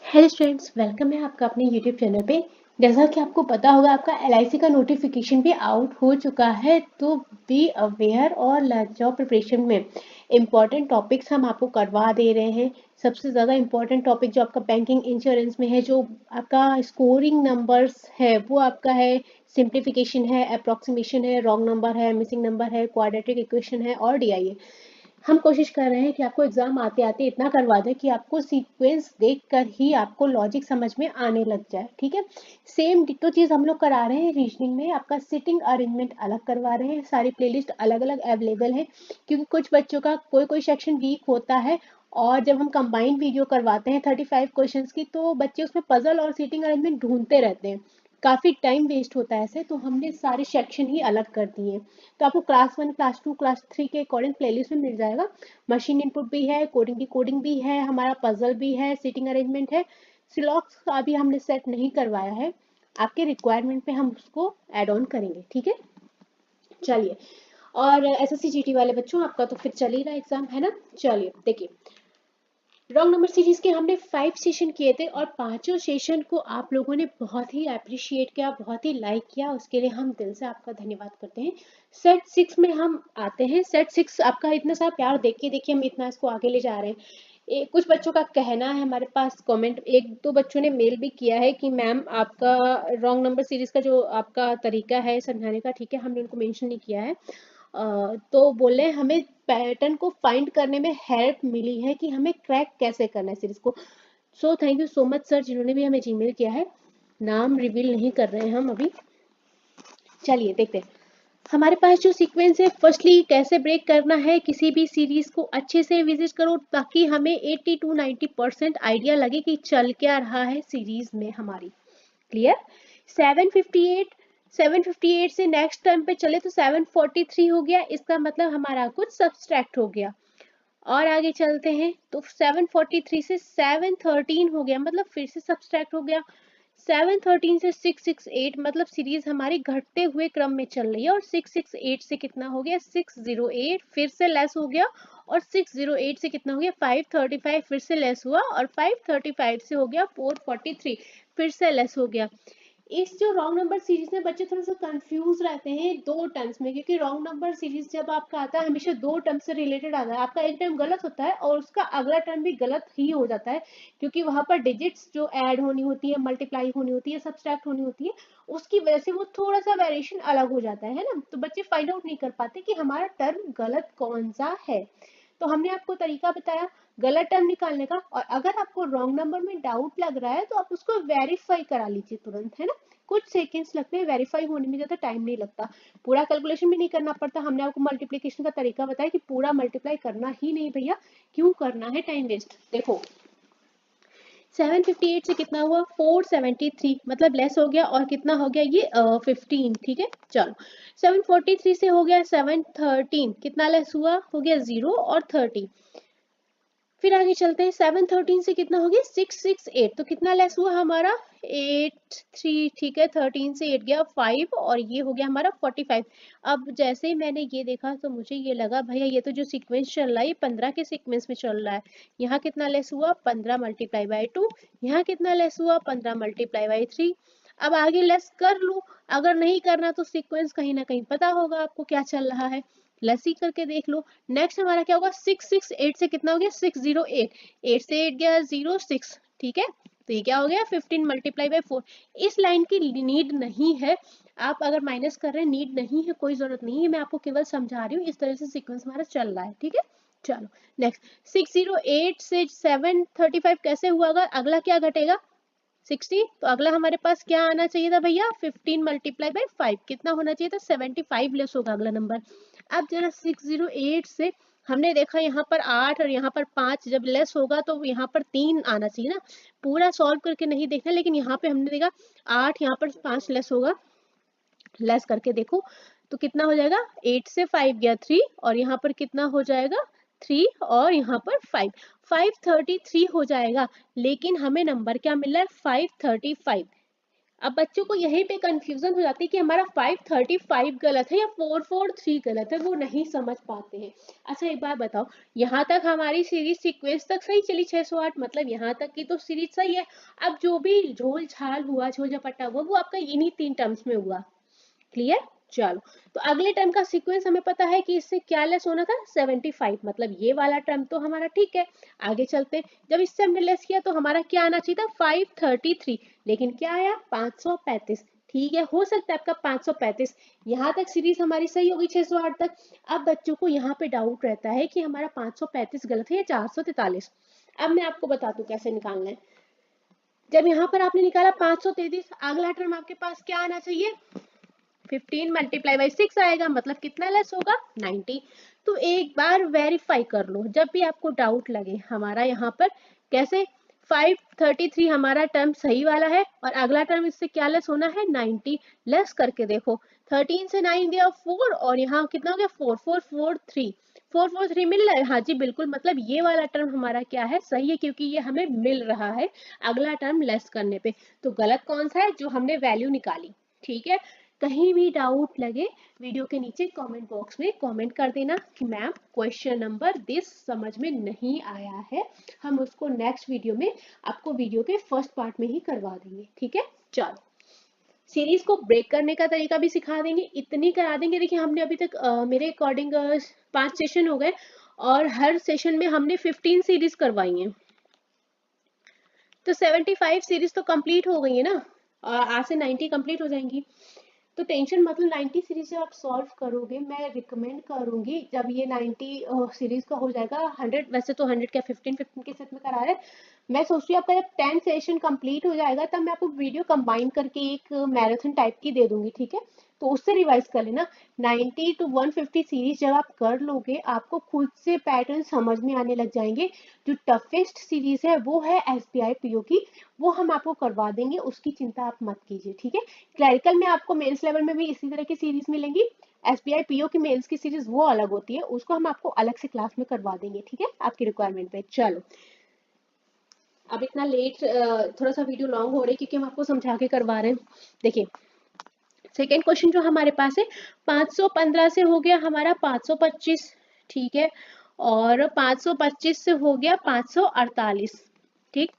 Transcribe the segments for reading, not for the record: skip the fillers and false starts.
Hello students, welcome है आपका अपने यूट्यूब चैनल पे। जैसा कि आपको पता होगा, आपका एलआईसी का नोटिफिकेशन भी आउट हो चुका है, तो बी अवेयर और जॉब प्रिपरेशन में इम्पॉर्टेंट टॉपिक्स हम आपको करवा दे रहे हैं। सबसे ज़्यादा इम्पॉर्टेंट टॉपिक जो आपका बैंकिंग इंश्योरेंस में है, जो आपका स्कोरिंग नंबर्स है, वो आपका है सिंप्लीफिकेशन है, अप्रॉक्सीमेशन है, रॉन्ग नंबर है, मिसिंग नंबर है, क्वाड्रेटिक इक्वेशन है और डीआईए। हम कोशिश कर रहे हैं कि आपको एग्जाम आते आते इतना करवा दें कि आपको सीक्वेंस देखकर ही आपको लॉजिक समझ में आने लग जाए। ठीक है, सेम डिटो चीज हम लोग करा रहे हैं रीजनिंग में। आपका सिटिंग अरेंजमेंट अलग करवा रहे हैं, सारी प्लेलिस्ट अलग अलग अवेलेबल है, क्योंकि कुछ बच्चों का कोई कोई सेक्शन वीक होता है। और जब हम कंबाइंड वीडियो करवाते हैं 35 क्वेश्चंस की, तो बच्चे उसमें पजल और सीटिंग अरेंजमेंट ढूंढते रहते हैं, काफ़ी टाइम वेस्ट होता है ऐसे। तो हमने सारे सेक्शन ही अलग कर दिए हैं। तो आपको क्लास 1, क्लास 2, क्लास 3 के अकॉर्डिंग प्लेलिस्ट में मिल जाएगा। मशीन इनपुट भी है, कोडिंग की कोडिंग भी है, हमारा पजल भी है, सीटिंग अरेंजमेंट है। सिलॉक्स का अभी हमने सेट नहीं करवाया है, आपके रिक्वायरमेंट पे हम उसको ऐड ऑन करेंगे। ठीक है, चलिए। और एसएससी जीटी वाले बच्चों, आपका तो फिर चल ही रहा एग्जाम है ना। चलिए देखिए, रॉन्ग नंबर सीरीज के हमने 5 सेशन किए थे और पांचों सेशन को आप लोगों ने बहुत ही अप्रिशिएट किया, बहुत ही लाइक किया, उसके लिए हम दिल से आपका धन्यवाद करते हैं। सेट 6 में हम आते हैं। सेट 6 आपका इतना सारा प्यार देखिए देखिए हम इतना इसको आगे ले जा रहे हैं। कुछ बच्चों का कहना है, हमारे पास कमेंट, एक दो बच्चों ने मेल भी किया है कि मैम आपका रॉन्ग नंबर सीरीज का जो आपका तरीका है समझाने का, ठीक है, हमने उनको मेंशन नहीं किया है। तो बोले हमें पैटर्न को फाइंड करने में हेल्प मिली है कि हमें क्रैक कैसे करना है सीरीज को। So thank you so much sir, जिन्होंने भी हमें जीमेल किया है। नाम रिवील नहीं कर रहे हैं हम अभी। चलिए देखते हैं हमारे पास जो सीक्वेंस है। फर्स्टली कैसे ब्रेक करना है किसी भी सीरीज को, अच्छे से विजिट करो ताकि हमें 80 to 90% आइडिया लगे कि चल क्या रहा है सीरीज में हमारी। क्लियर। 758 758 से नेक्स्ट टर्म पे चले तो 743 हो गया, इसका मतलब हमारा कुछ सब्सट्रैक्ट हो गया। और आगे चलते हैं तो 743 से 713 हो गया, मतलब फिर से सब्सट्रैक्ट हो गया। 713 से 668, मतलब सीरीज हमारी घटते हुए क्रम में चल रही है। और 668 से कितना हो गया 608, फिर से लेस हो गया। और 608 से कितना हो गया 535, फिर से लेस हुआ। और 535 से हो गया 443, फिर से लेस हो गया। इस जो रॉन्ग नंबर सीरीज में बच्चे थोड़ा सा कंफ्यूज रहते हैं दो टर्म्स में, क्योंकि रॉन्ग नंबर सीरीज जब आपका आता है हमेशा दो टर्म से रिलेटेड आता है। आपका एक टर्म गलत होता है और उसका अगला टर्म भी गलत ही हो जाता है, क्योंकि वहां पर डिजिट्स जो ऐड होनी होती है, मल्टीप्लाई होनी होती है, सब्सट्रैक्ट होनी होती है, उसकी वजह से वो थोड़ा सा वेरिएशन अलग हो जाता है ना। तो बच्चे फाइंड आउट नहीं कर पाते कि हमारा टर्म गलत कौन सा है। तो हमने आपको तरीका बताया गलत टर्म निकालने का। और अगर आपको रॉन्ग नंबर में डाउट लग रहा है तो आप उसको वेरीफाई करा लीजिए तुरंत, है ना। कुछ सेकंड्स लगते हैं, वेरीफाई होने में ज्यादा टाइम नहीं लगता, पूरा कैलकुलेशन भी नहीं करना पड़ता। हमने आपको मल्टीप्लिकेशन का तरीका बताया कि पूरा मल्टीप्लाई करना ही नहीं भैया, क्यों करना है टाइम वेस्ट। देखो 758 से कितना हुआ 473, मतलब लेस हो गया। और कितना हो गया ये 15। ठीक है, चलो 743 से हो गया 713, कितना लेस हुआ हो गया 0 और 30। फिर आगे चलते हैं 713 से कितना हो गया 668, तो कितना लेस हुआ हमारा 83। ठीक है, 13 से 8 गया 5 और ये हो गया हमारा 45। अब जैसे ही मैंने ये देखा तो मुझे ये लगा भैया ये तो जो सीक्वेंस चल रहा है ये 15 के सीक्वेंस में चल रहा है। यहाँ कितना लेस हुआ 15 मल्टीप्लाई बाई 2, यहाँ कितना लेस हुआ 15 मल्टीप्लाई बाई 3। अब आगे लेस कर लूँ, अगर नहीं करना तो सीक्वेंस कहीं ना कहीं पता होगा आपको क्या चल रहा है, लेस ही करके देख लो। नेक्स्ट हमारा क्या होगा 668 से कितना हो गया 608, 8 से 8 गया 0 6। ठीक है, तो ये क्या हो गया 15 मल्टीप्लाई बाई 4। इस लाइन की नीड नहीं है, आप अगर माइनस कर रहे हैं नीड नहीं है, कोई जरूरत नहीं है, मैं आपको केवल समझा रही हूँ इस तरह से सीक्वेंस हमारा चल रहा है। ठीक है, चलो नेक्स्ट 608 से 735 कैसे हुआ, अगला क्या घटेगा 60, तो अगला हमारे पास क्या आना चाहिए था भैया 15 मल्टीप्लाई बाई 5, कितना होना चाहिए था 75 लेस होगा अगला नंबर। अब जरा 608 से हमने देखा यहाँ पर 8 और यहाँ पर 5, जब लेस होगा तो यहाँ पर 3 आना चाहिए ना। पूरा सॉल्व करके नहीं देखना, लेकिन यहाँ पे हमने देखा 8, यहाँ पर 5 लेस होगा, लेस करके देखो तो कितना हो जाएगा 8 से 5 गया 3 और यहाँ पर कितना हो जाएगा 3 और यहाँ पर 5, 533 हो जाएगा। लेकिन हमें नंबर क्या मिल रहा है 535। अब बच्चों को यहीं पे कंफ्यूजन हो जाती है कि हमारा 535 गलत है या 443 गलत है, वो नहीं समझ पाते हैं। अच्छा एक बात बताओ, यहाँ तक हमारी सीरीज सीक्वेंस तक सही चली 608, मतलब यहाँ तक की तो सीरीज सही है। अब जो भी झोल झाल हुआ, झोल झपट्टा हुआ, वो आपका इन्हीं 3 टर्म्स में हुआ। क्लियर? चलो, तो अगले टर्म का सीक्वेंस हमें पता है कि इससे क्या लेस होना था, 75, मतलब ये वाला टर्म तो हमारा ठीक है। आगे चलते, जब इससे हमने लेस किया तो हमारा क्या आना चाहिए था, 533, लेकिन क्या आया, 535। ठीक है, हो सकता है आपका 535। यहाँ तक सीरीज हमारी सही होगी 608 तक। अब बच्चों को यहाँ पे डाउट रहता है कि हमारा 535 गलत है या 443। अब मैं आपको बता दूं कैसे निकालना है। जब यहाँ पर आपने निकाला 533, अगला टर्म आपके पास क्या आना चाहिए, 15 मल्टीप्लाई बाई 6 आएगा, मतलब कितना लेस होगा, 90। तो एक बार वेरीफाई कर लो, जब भी आपको डाउट लगे हमारा यहाँ पर कैसे, 533 हमारा टर्म सही वाला है और अगला टर्म इससे क्या लेस होना है, 90। लेस करके देखो, 13 से 9 गया 4 और यहाँ कितना हो गया, 4443। 443 मिल रहा है, हाँ जी बिल्कुल, मतलब ये वाला टर्म हमारा क्या है, सही है, क्योंकि ये हमें मिल रहा है अगला टर्म लेस करने पे। तो गलत कौन सा है, जो हमने वैल्यू निकाली। ठीक है, कहीं भी डाउट लगे वीडियो के नीचे कमेंट बॉक्स में कमेंट कर देना कि मैम क्वेश्चन नंबर दिस समझ में नहीं आया है, हम उसको नेक्स्ट वीडियो में आपको वीडियो के फर्स्ट पार्ट में ही करवा देंगे। ठीक है, चलो सीरीज को ब्रेक करने का तरीका भी सिखा देंगे, इतनी करा देंगे। देखिए हमने अभी तक मेरे अकॉर्डिंग 5 सेशन हो गए और हर सेशन में हमने 15 सीरीज करवाई हैं, तो 75 सीरीज तो कंप्लीट हो गई है ना, और आज से 90 कंप्लीट हो जाएंगी। तो टेंशन मतलब 90 सीरीज जब आप सॉल्व करोगे, मैं रिकमेंड करूंगी जब ये 90 सीरीज का हो जाएगा, 100 वैसे तो 100 क्या 15 के सेट में करा रहे हैं, मैं सोच रही हूँ आपका जब 10 सेशन कंप्लीट हो जाएगा तब मैं आपको वीडियो कंबाइन करके एक मैराथन टाइप की दे दूंगी। ठीक है, तो उससे रिवाइज कर लेना। 90 टू 150 सीरीज जब आप कर लोगे, आपको खुद से पैटर्न समझ में आने लग जाएंगे। जो टफेस्ट सीरीज है वो है SBI PO की, वो हम आपको करवा देंगे, उसकी चिंता आप मत कीजिए। ठीक है, क्लरिकल में आपको मेंस लेवल में भी इसी तरह की सीरीज मिलेंगी। SBI PO की मेंस की सीरीज वो अलग होती है, उसको हम आपको अलग से क्लास में करवा देंगे। ठीक है, आपकी रिक्वायरमेंट पे। चलो, अब इतना लेट थोड़ा सा वीडियो लॉन्ग हो रही है क्योंकि हम आपको समझा के करवा रहे हैं। देखिए सेकेंड क्वेश्चन जो हमारे पास है, 515 से हो गया हमारा 525। ठीक है, और 525 से हो गया 548। ठीक,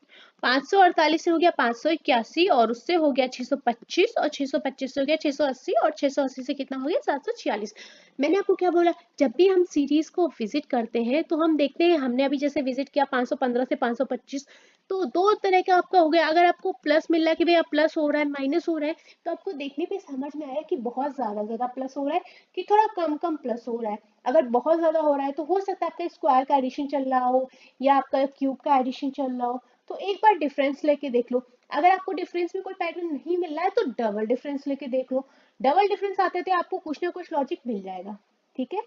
548 से हो गया 581 और उससे हो गया 625 और 625 से हो गया 680 और 680 से कितना हो गया 746। मैंने आपको क्या बोला, जब भी हम सीरीज को विजिट करते हैं तो हम देखते हैं, हमने अभी जैसे विजिट किया 515 से 525, तो दो तरह का आपका हो गया। अगर आपको प्लस मिल रहा है कि भैया प्लस हो रहा है माइनस हो रहा है, तो आपको देखने पे समझ में आया कि बहुत ज्यादा प्लस हो रहा है कि थोड़ा कम कम प्लस हो रहा है। अगर बहुत ज्यादा हो रहा है तो हो सकता है आपका स्क्वायर का एडिशन चल रहा हो या आपका क्यूब का एडिशन चल रहा हो, तो एक बार डिफरेंस लेके देख लो। अगर आपको डिफरेंस में कोई पैटर्न नहीं मिल रहा है तो डबल डिफरेंस लेके देख लो। डबल डिफरेंस आते थे आपको कुछ ना कुछ लॉजिक मिल जाएगा। ठीक है,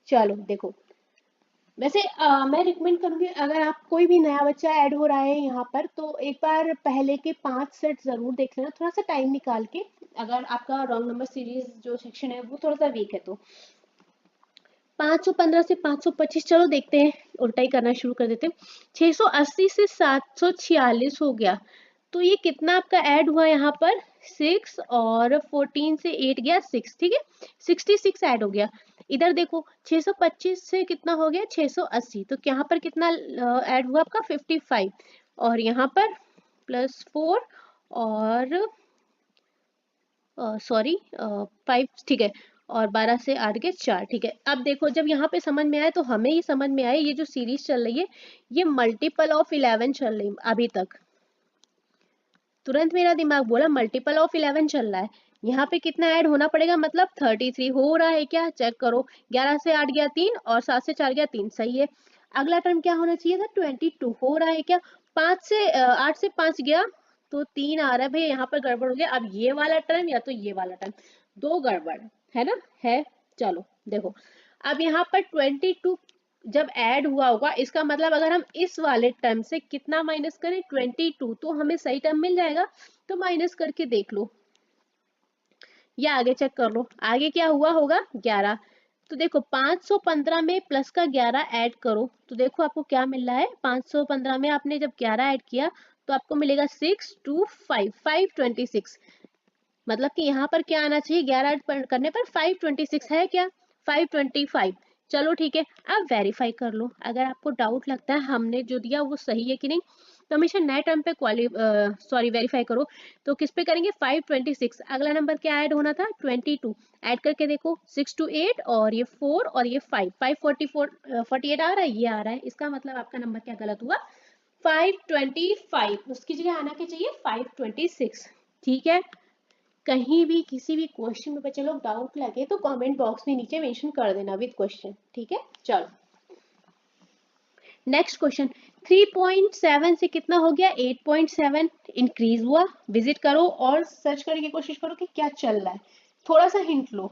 चलो देखो, वैसे मैं रिकमेंड करूंगी अगर आप कोई भी नया बच्चा ऐड हो रहा है यहाँ पर, तो एक बार पहले के 5 सेट जरूर देख लेना थोड़ा सा टाइम निकाल के, अगर आपका रॉन्ग नंबर सीरीज जो सेक्शन है वो थोड़ा सा वीक है तो। 515 से 525, चलो देखते हैं, उल्टा ही करना शुरू कर देते हैं। 680 से 746 हो गया, तो ये कितना आपका ऐड हुआ यहाँ पर, 6 और 14 से 8 गया 6। ठीक है, 66 ऐड हो गया। इधर देखो 625 से कितना हो गया 680, तो यहाँ पर कितना ऐड हुआ आपका 55, और यहाँ पर +4 और सॉरी 5। ठीक है, और 12 से 8 गए 4। ठीक है, अब देखो जब यहाँ पे समझ में आया तो हमें ये समझ में आया, ये जो सीरीज चल रही है ये मल्टीपल ऑफ 11 चल रही है अभी तक। तुरंत मेरा दिमाग बोला मल्टीपल ऑफ 11 चल रहा है, यहाँ पे कितना ऐड होना पड़ेगा, मतलब 33 हो रहा है क्या, चेक करो। 11 से 8 गया 3 और 7 से 4 गया 3, सही है। अगला टर्म क्या होना चाहिए था, 22 हो रहा है क्या। 5 से 8 से 5 गया तो 3 आ रहा है भैया, यहाँ पर गड़बड़ हो गया। अब ये वाला टर्म या तो ये वाला टर्म, दो गड़बड़ है ना, है। चलो देखो, अब यहाँ पर 22 जब ऐड हुआ होगा, इसका मतलब अगर हम इस वाले टर्म से कितना माइनस करें 22, तो हमें सही टर्म मिल जाएगा। तो माइनस करके देख लो या आगे चेक कर लो, आगे क्या हुआ होगा 11। तो देखो 515 में प्लस का 11 ऐड करो, तो देखो आपको क्या मिल रहा है, 515 में आपने जब 11 ऐड किया तो आपको मिलेगा 6 2 5 526। मतलब कि यहाँ पर क्या आना चाहिए, 11 ऐड करने पर 526 है क्या, 525। चलो ठीक है, आप वेरीफाई कर लो। अगर आपको डाउट लगता है हमने जो दिया वो सही है कि नहीं, तो हमेशा नए टर्म पे वेरीफाई करो। तो किस पे करेंगे, 526। अगला नंबर क्या ऐड होना था, 22। ऐड करके देखो, 6 to 8 और ये 4 और ये 544 आ रहा है, ये आ रहा है। इसका मतलब आपका नंबर क्या गलत हुआ, 525। उसकी जगह आना क्या चाहिए, 526। ठीक है, कहीं भी किसी भी क्वेश्चन में बच्चे लोग डाउट लगे तो कमेंट बॉक्स में नीचे मेंशन कर देना विद क्वेश्चन। ठीक है, चलो नेक्स्ट क्वेश्चन। 3.7 से कितना हो गया, 8.7 इंक्रीज हुआ। विजिट करो और सर्च करने की कोशिश करो कि क्या चल रहा है, थोड़ा सा हिंट लो।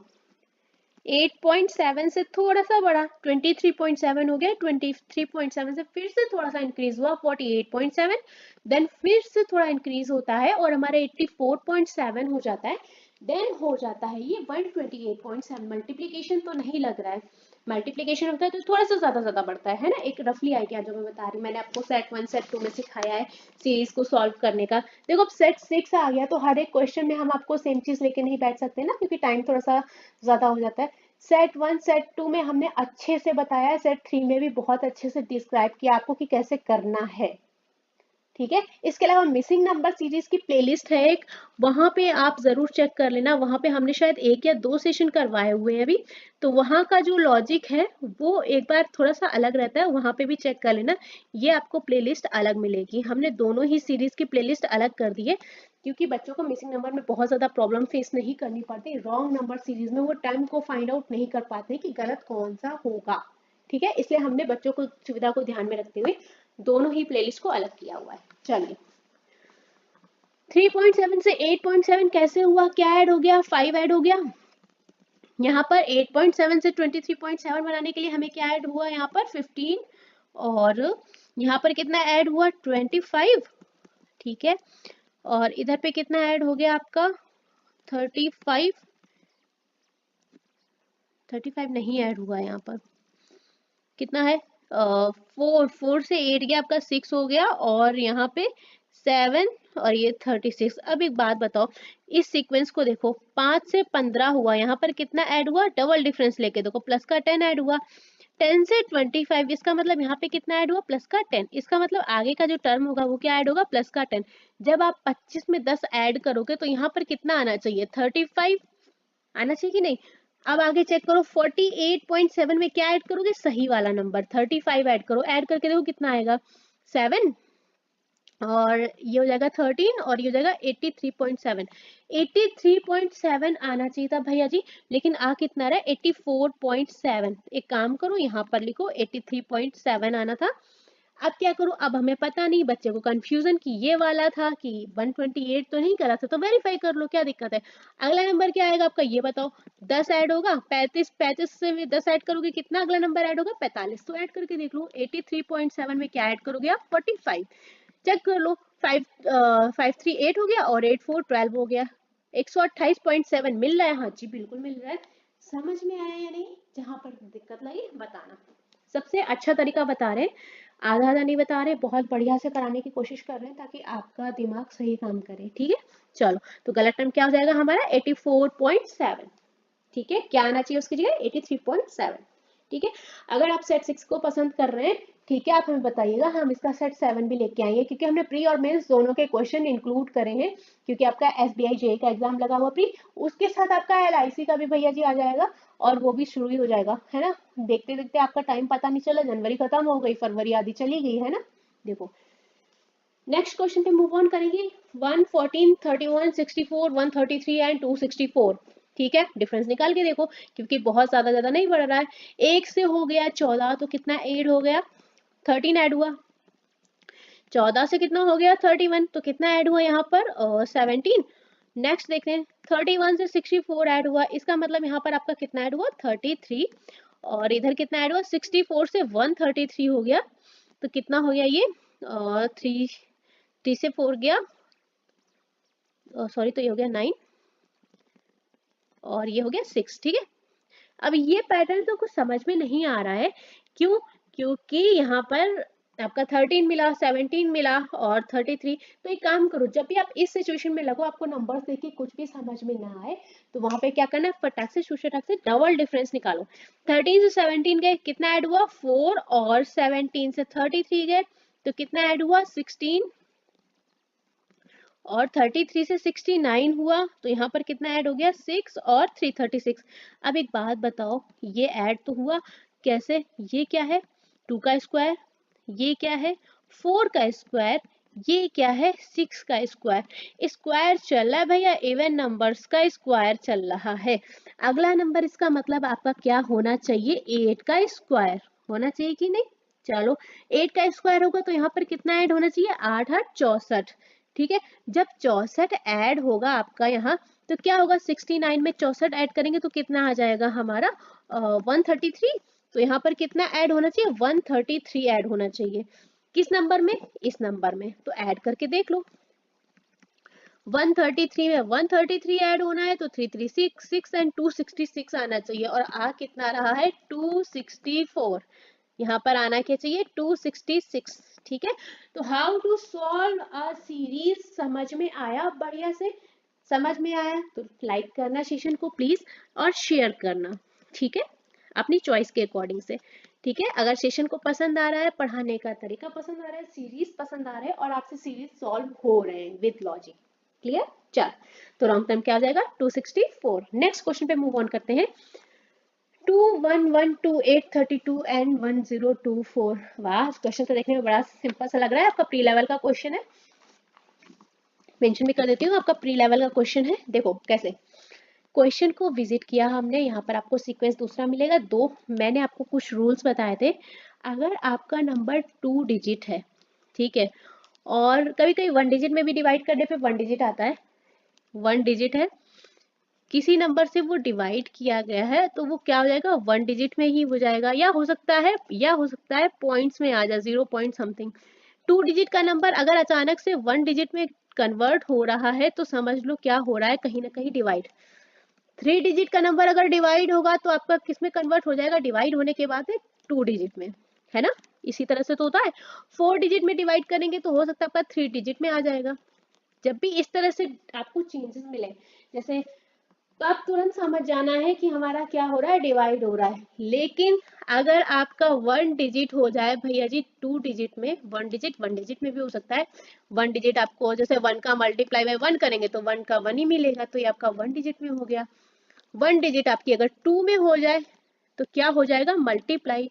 8.7 से थोड़ा सा बड़ा 23.7 हो गया, 23.7 से फिर से थोड़ा सा इंक्रीज हुआ 48.7, देन फिर से थोड़ा इंक्रीज होता है और हमारा 84.7 हो जाता है, देन हो जाता है ये 128.7। मल्टीप्लीकेशन तो नहीं लग रहा है, मल्टीप्लीकेशन होता है तो थोड़ा सा ज्यादा बढ़ता है ना। एक रफली आइडिया जो मैं बता रही हूँ, मैंने आपको सेट 1 सेट 2 में सिखाया है सीरीज को सॉल्व करने का। देखो अब सेट 6 आ गया तो हर एक क्वेश्चन में हम आपको सेम चीज लेके नहीं बैठ सकते ना, क्योंकि टाइम थोड़ा सा ज्यादा हो जाता है। सेट 1 सेट 2 में हमने अच्छे से बताया है, सेट 3 में भी बहुत अच्छे से डिस्क्राइब किया आपको कि कैसे करना है। ठीक है, इसके अलावा मिसिंग नंबर सीरीज की प्लेलिस्ट है एक, वहां पे आप जरूर चेक कर लेना। वहां पे हमने शायद 1 या 2 सेशन करवाए हुए हैं अभी, तो वहां का जो लॉजिक है वो एक बार थोड़ा सा अलग रहता है, वहां पे भी चेक कर लेना। ये आपको प्लेलिस्ट अलग मिलेगी, हमने दोनों ही सीरीज की प्लेलिस्ट अलग कर दी है, क्योंकि बच्चों को मिसिंग नंबर में बहुत ज्यादा प्रॉब्लम फेस नहीं करनी पड़ती। रॉन्ग नंबर सीरीज में वो टाइम को फाइंड आउट नहीं कर पाते कि गलत कौन सा होगा। ठीक है, इसलिए हमने बच्चों को सुविधा को ध्यान में रखते हुए दोनों ही प्लेलिस्ट को अलग किया हुआ है। चलिए 3.7 से 8.7 कैसे हुआ, क्या ऐड हो गया, 5 ऐड हो गया। यहाँ पर 8.7 से 23.7 बनाने के लिए हमें क्या ऐड हुआ, यहाँ पर 15, और यहाँ पर कितना ऐड हुआ, 25। ठीक है, और इधर पे कितना ऐड हो गया आपका, 35। 35 नहीं ऐड हुआ, यहाँ पर कितना है, 4 से 8 गया आपका, 6 हो गया, और यहाँ पे 7 और ये 36। अब एक बात बताओ, इस सीक्वेंस को देखो, 5 से 15 हुआ, यहाँ पर कितना ऐड हुआ, डबल डिफरेंस लेके देखो, प्लस का 10 ऐड हुआ। 10 से 25, इसका मतलब यहाँ पे कितना ऐड हुआ, प्लस का 10। इसका मतलब आगे का जो टर्म होगा वो क्या ऐड होगा, प्लस का 10। जब आप 25 में 10 ऐड करोगे तो यहाँ पर कितना आना चाहिए, 35 आना चाहिए कि नहीं। अब आगे चेक करो, 48.7 में क्या ऐड करोगे, सही वाला नंबर 35 ऐड करो, ऐड करके देखो कितना आएगा, 7, और ये हो जाएगा 13, और ये हो जाएगा 83.7। 83.7 आना चाहिए था भैया जी, लेकिन आ कितना रहा है, 84.7। एक काम करो, यहाँ पर लिखो 83.7 आना था। अब क्या करूं, अब हमें पता नहीं, बच्चे को कंफ्यूजन कि ये वाला था कि 128 तो नहीं करा था, तो वेरीफाई कर लो, क्या दिक्कत है। अगला नंबर क्या आएगा आपका, ये बताओ। 10 ऐड होगा, 35, 35 से 10 ऐड करोगे कितना अगला नंबर ऐड होगा, 45। तो ऐड करके देख लो, 83.7 में क्या ऐड करोगे आप, 45। चेक कर लो, 538 हो गया और 84 12 हो गया, 128.7 मिल रहा है। हाँ जी बिल्कुल मिल रहा है। समझ में आया या नहीं, जहां पर दिक्कत लगी बताना। सबसे अच्छा तरीका बता रहे हैं, आधा आधा नहीं बता रहे, बहुत बढ़िया से कराने की कोशिश कर रहे हैं ताकि आपका दिमाग सही काम करे। ठीक है, चलो तो गलत टर्म क्या हो जाएगा हमारा, 84.7। ठीक है, क्या आना चाहिए उसकी जगह, 83.7। ठीक है, अगर आप सेट 6 को पसंद कर रहे हैं, ठीक है, आप हमें बताइएगा, हम इसका सेट 7 भी लेके आएंगे, क्योंकि हमने प्री और मेंस दोनों के क्वेश्चन इंक्लूड करे हैं, क्योंकि आपका SBI JEE का एग्जाम लगा हुआ प्री, उसके साथ आपका LIC का भी भैया जी आ जाएगा, और वो भी शुरू ही हो जाएगा, है ना। देखते देखते आपका टाइम पता नहीं चला, जनवरी खत्म हो गई, फरवरी आधी चली गई, है ना। देखो नेक्स्ट क्वेश्चन पे मूव ऑन करेंगे। 1, 14, 31, 64, 133 एंड 264। ठीक है, डिफरेंस निकाल के देखो, क्योंकि बहुत ज्यादा नहीं बढ़ रहा है। 1 से हो गया 14, तो कितना ऐड हो गया, 13 ऐड हुआ। 14 से कितना हो गया, 31, तो कितना ऐड हुआ यहाँ पर, 17। नेक्स्ट देखते हैं, 31 से 64 ऐड हुआ, इसका मतलब यहाँ पर आपका कितना ऐड हुआ, 33, और इधर कितना ऐड हुआ, 64 से 133 हो गया, तो कितना हो गया ये, 3 से 4 गया, सॉरी, तो ये हो गया 9, और ये हो गया 6। ठीक है, अब ये पैटर्न तो कुछ समझ में नहीं आ रहा है, क्यों, क्योंकि यहाँ पर आपका 13 मिला, 17 मिला और 33। तो एक काम करो, जब भी आप इस सिचुएशन में लगो, आपको नंबर्स देख के कुछ भी समझ में ना आए, तो वहां पे क्या करना है, फटाक से शूशटाक से डबल डिफरेंस निकालो। 13 से 17 गए, कितना ऐड हुआ 4, और 17 से 33 गए तो कितना ऐड हुआ 16, और 33 से 69 हुआ तो यहाँ पर कितना ऐड हो गया 6 और 3 36। अब एक बात बताओ, ये ऐड तो हुआ कैसे, ये क्या है 2 का स्क्वायर, ये क्या है 4 का स्क्वायर, ये क्या है 6 का स्क्वायर। स्क्वायर चल रहा है भैया, इवन नंबर्स का स्क्वायर चल रहा है। अगला नंबर इसका मतलब आपका क्या होना चाहिए, 8 का स्क्वायर होना चाहिए कि नहीं। चलो 8 का स्क्वायर होगा तो यहाँ पर कितना ऐड होना चाहिए 8 8 64। ठीक है, जब 64 ऐड होगा आपका यहाँ, तो क्या होगा 69 में 64 ऐड करेंगे तो कितना आ जाएगा हमारा 133। तो यहाँ पर कितना ऐड होना चाहिए 133 ऐड होना चाहिए। किस नंबर में, इस नंबर में। तो ऐड करके देख लो, 133 में 133 ऐड होना है तो 336 6 एंड 266 आना चाहिए, और आ कितना रहा है 264। यहाँ पर आना क्या चाहिए 266। ठीक है, तो how to solve a series समझ में आया, बढ़िया से समझ में आया तो लाइक करना सेशन को प्लीज, और शेयर करना। ठीक है, अपनी चॉइस के अकॉर्डिंग से। ठीक है, अगर सेशन को पसंद आ रहा है, पढ़ाने का तरीका पसंद आ रहा है, सीरीज पसंद आ रहा है, और आपसे सीरीज सॉल्व हो रहे हैं विद लॉजिक, क्लियर। चल, तो रॉन्ग टर्म क्या आ जाएगा 264। नेक्स्ट क्वेश्चन पे मूव ऑन करते हैं। 2112832 एंड 1024। वाह, क्वेश्चन तो देखने में बड़ा सिंपल सा लग रहा है, आपका प्री लेवल का क्वेश्चन है। मेंशन भी कर देती हूँ, आपका प्री लेवल का क्वेश्चन है। देखो कैसे क्वेश्चन को विजिट किया हमने, यहाँ पर आपको सीक्वेंस दूसरा मिलेगा। दो मैंने आपको कुछ रूल्स बताए थे। अगर आपका नंबर 2 डिजिट है, ठीक है, और कभी कभी 1 डिजिट में भी डिवाइड करने पे 1 डिजिट आता है, 1 डिजिट है, किसी नंबर से वो डिवाइड किया गया है तो वो क्या हो जाएगा 1 डिजिट में ही हो जाएगा, या हो सकता है पॉइंट्स में आ जाए 0 पॉइंट समथिंग। 2 डिजिट का नंबर अगर अचानक से 1 डिजिट में कन्वर्ट हो रहा है तो समझ लो क्या हो रहा है, कहीं ना कहीं डिवाइड। 3 डिजिट का नंबर अगर डिवाइड होगा तो आपका किस में कन्वर्ट हो जाएगा, डिवाइड होने के बाद 2 डिजिट में, है ना। इसी तरह से तो होता है। 4 डिजिट में डिवाइड करेंगे तो हो सकता है आपका 3 डिजिट में आ जाएगा। जब भी इस तरह से आपको चेंजेस मिले, जैसे, तो आप तुरंत समझ जाना है कि हमारा क्या हो रहा है, डिवाइड हो रहा है। लेकिन अगर आपका 1 डिजिट हो जाए भैया जी 2 डिजिट में, 1 डिजिट में भी हो सकता है। 1 डिजिट आपको जैसे 1 का मल्टीप्लाई बाय 1 करेंगे तो 1 का 1 ही मिलेगा, तो ये आपका 1 डिजिट में हो गया। 1 डिजिट आपकी अगर 2 में हो जाए तो क्या हो जाएगा मल्टीप्लाई।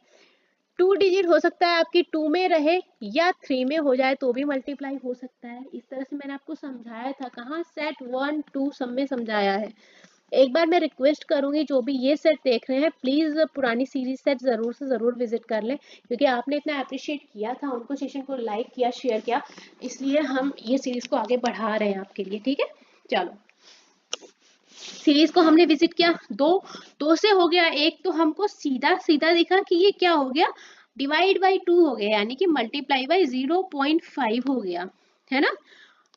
2 डिजिट हो सकता है आपकी 2 में रहे या 3 में हो जाए तो भी मल्टीप्लाई हो सकता है। इस तरह से मैंने आपको समझाया था, कहाँ सेट 1 2 सब में समझाया है। एक बार मैं रिक्वेस्ट करूंगी जो भी ये सेट देख रहे हैं, प्लीज पुरानी सीरीज सेट जरूर से जरूर विजिट कर लें, क्योंकि आपने इतना अप्रिशिएट किया था, उनको सेशन को लाइक किया, शेयर किया, इसलिए हम ये सीरीज को आगे बढ़ा रहे हैं आपके लिए। ठीक है, चलो सीरीज को हमने विजिट किया, दो से हो गया। एक तो हमको सीधा सीधा दिखा कि ये क्या हो गया, डिवाइड बाई 2 हो गया, यानी कि मल्टीप्लाई बाई 0.5 हो गया, है ना।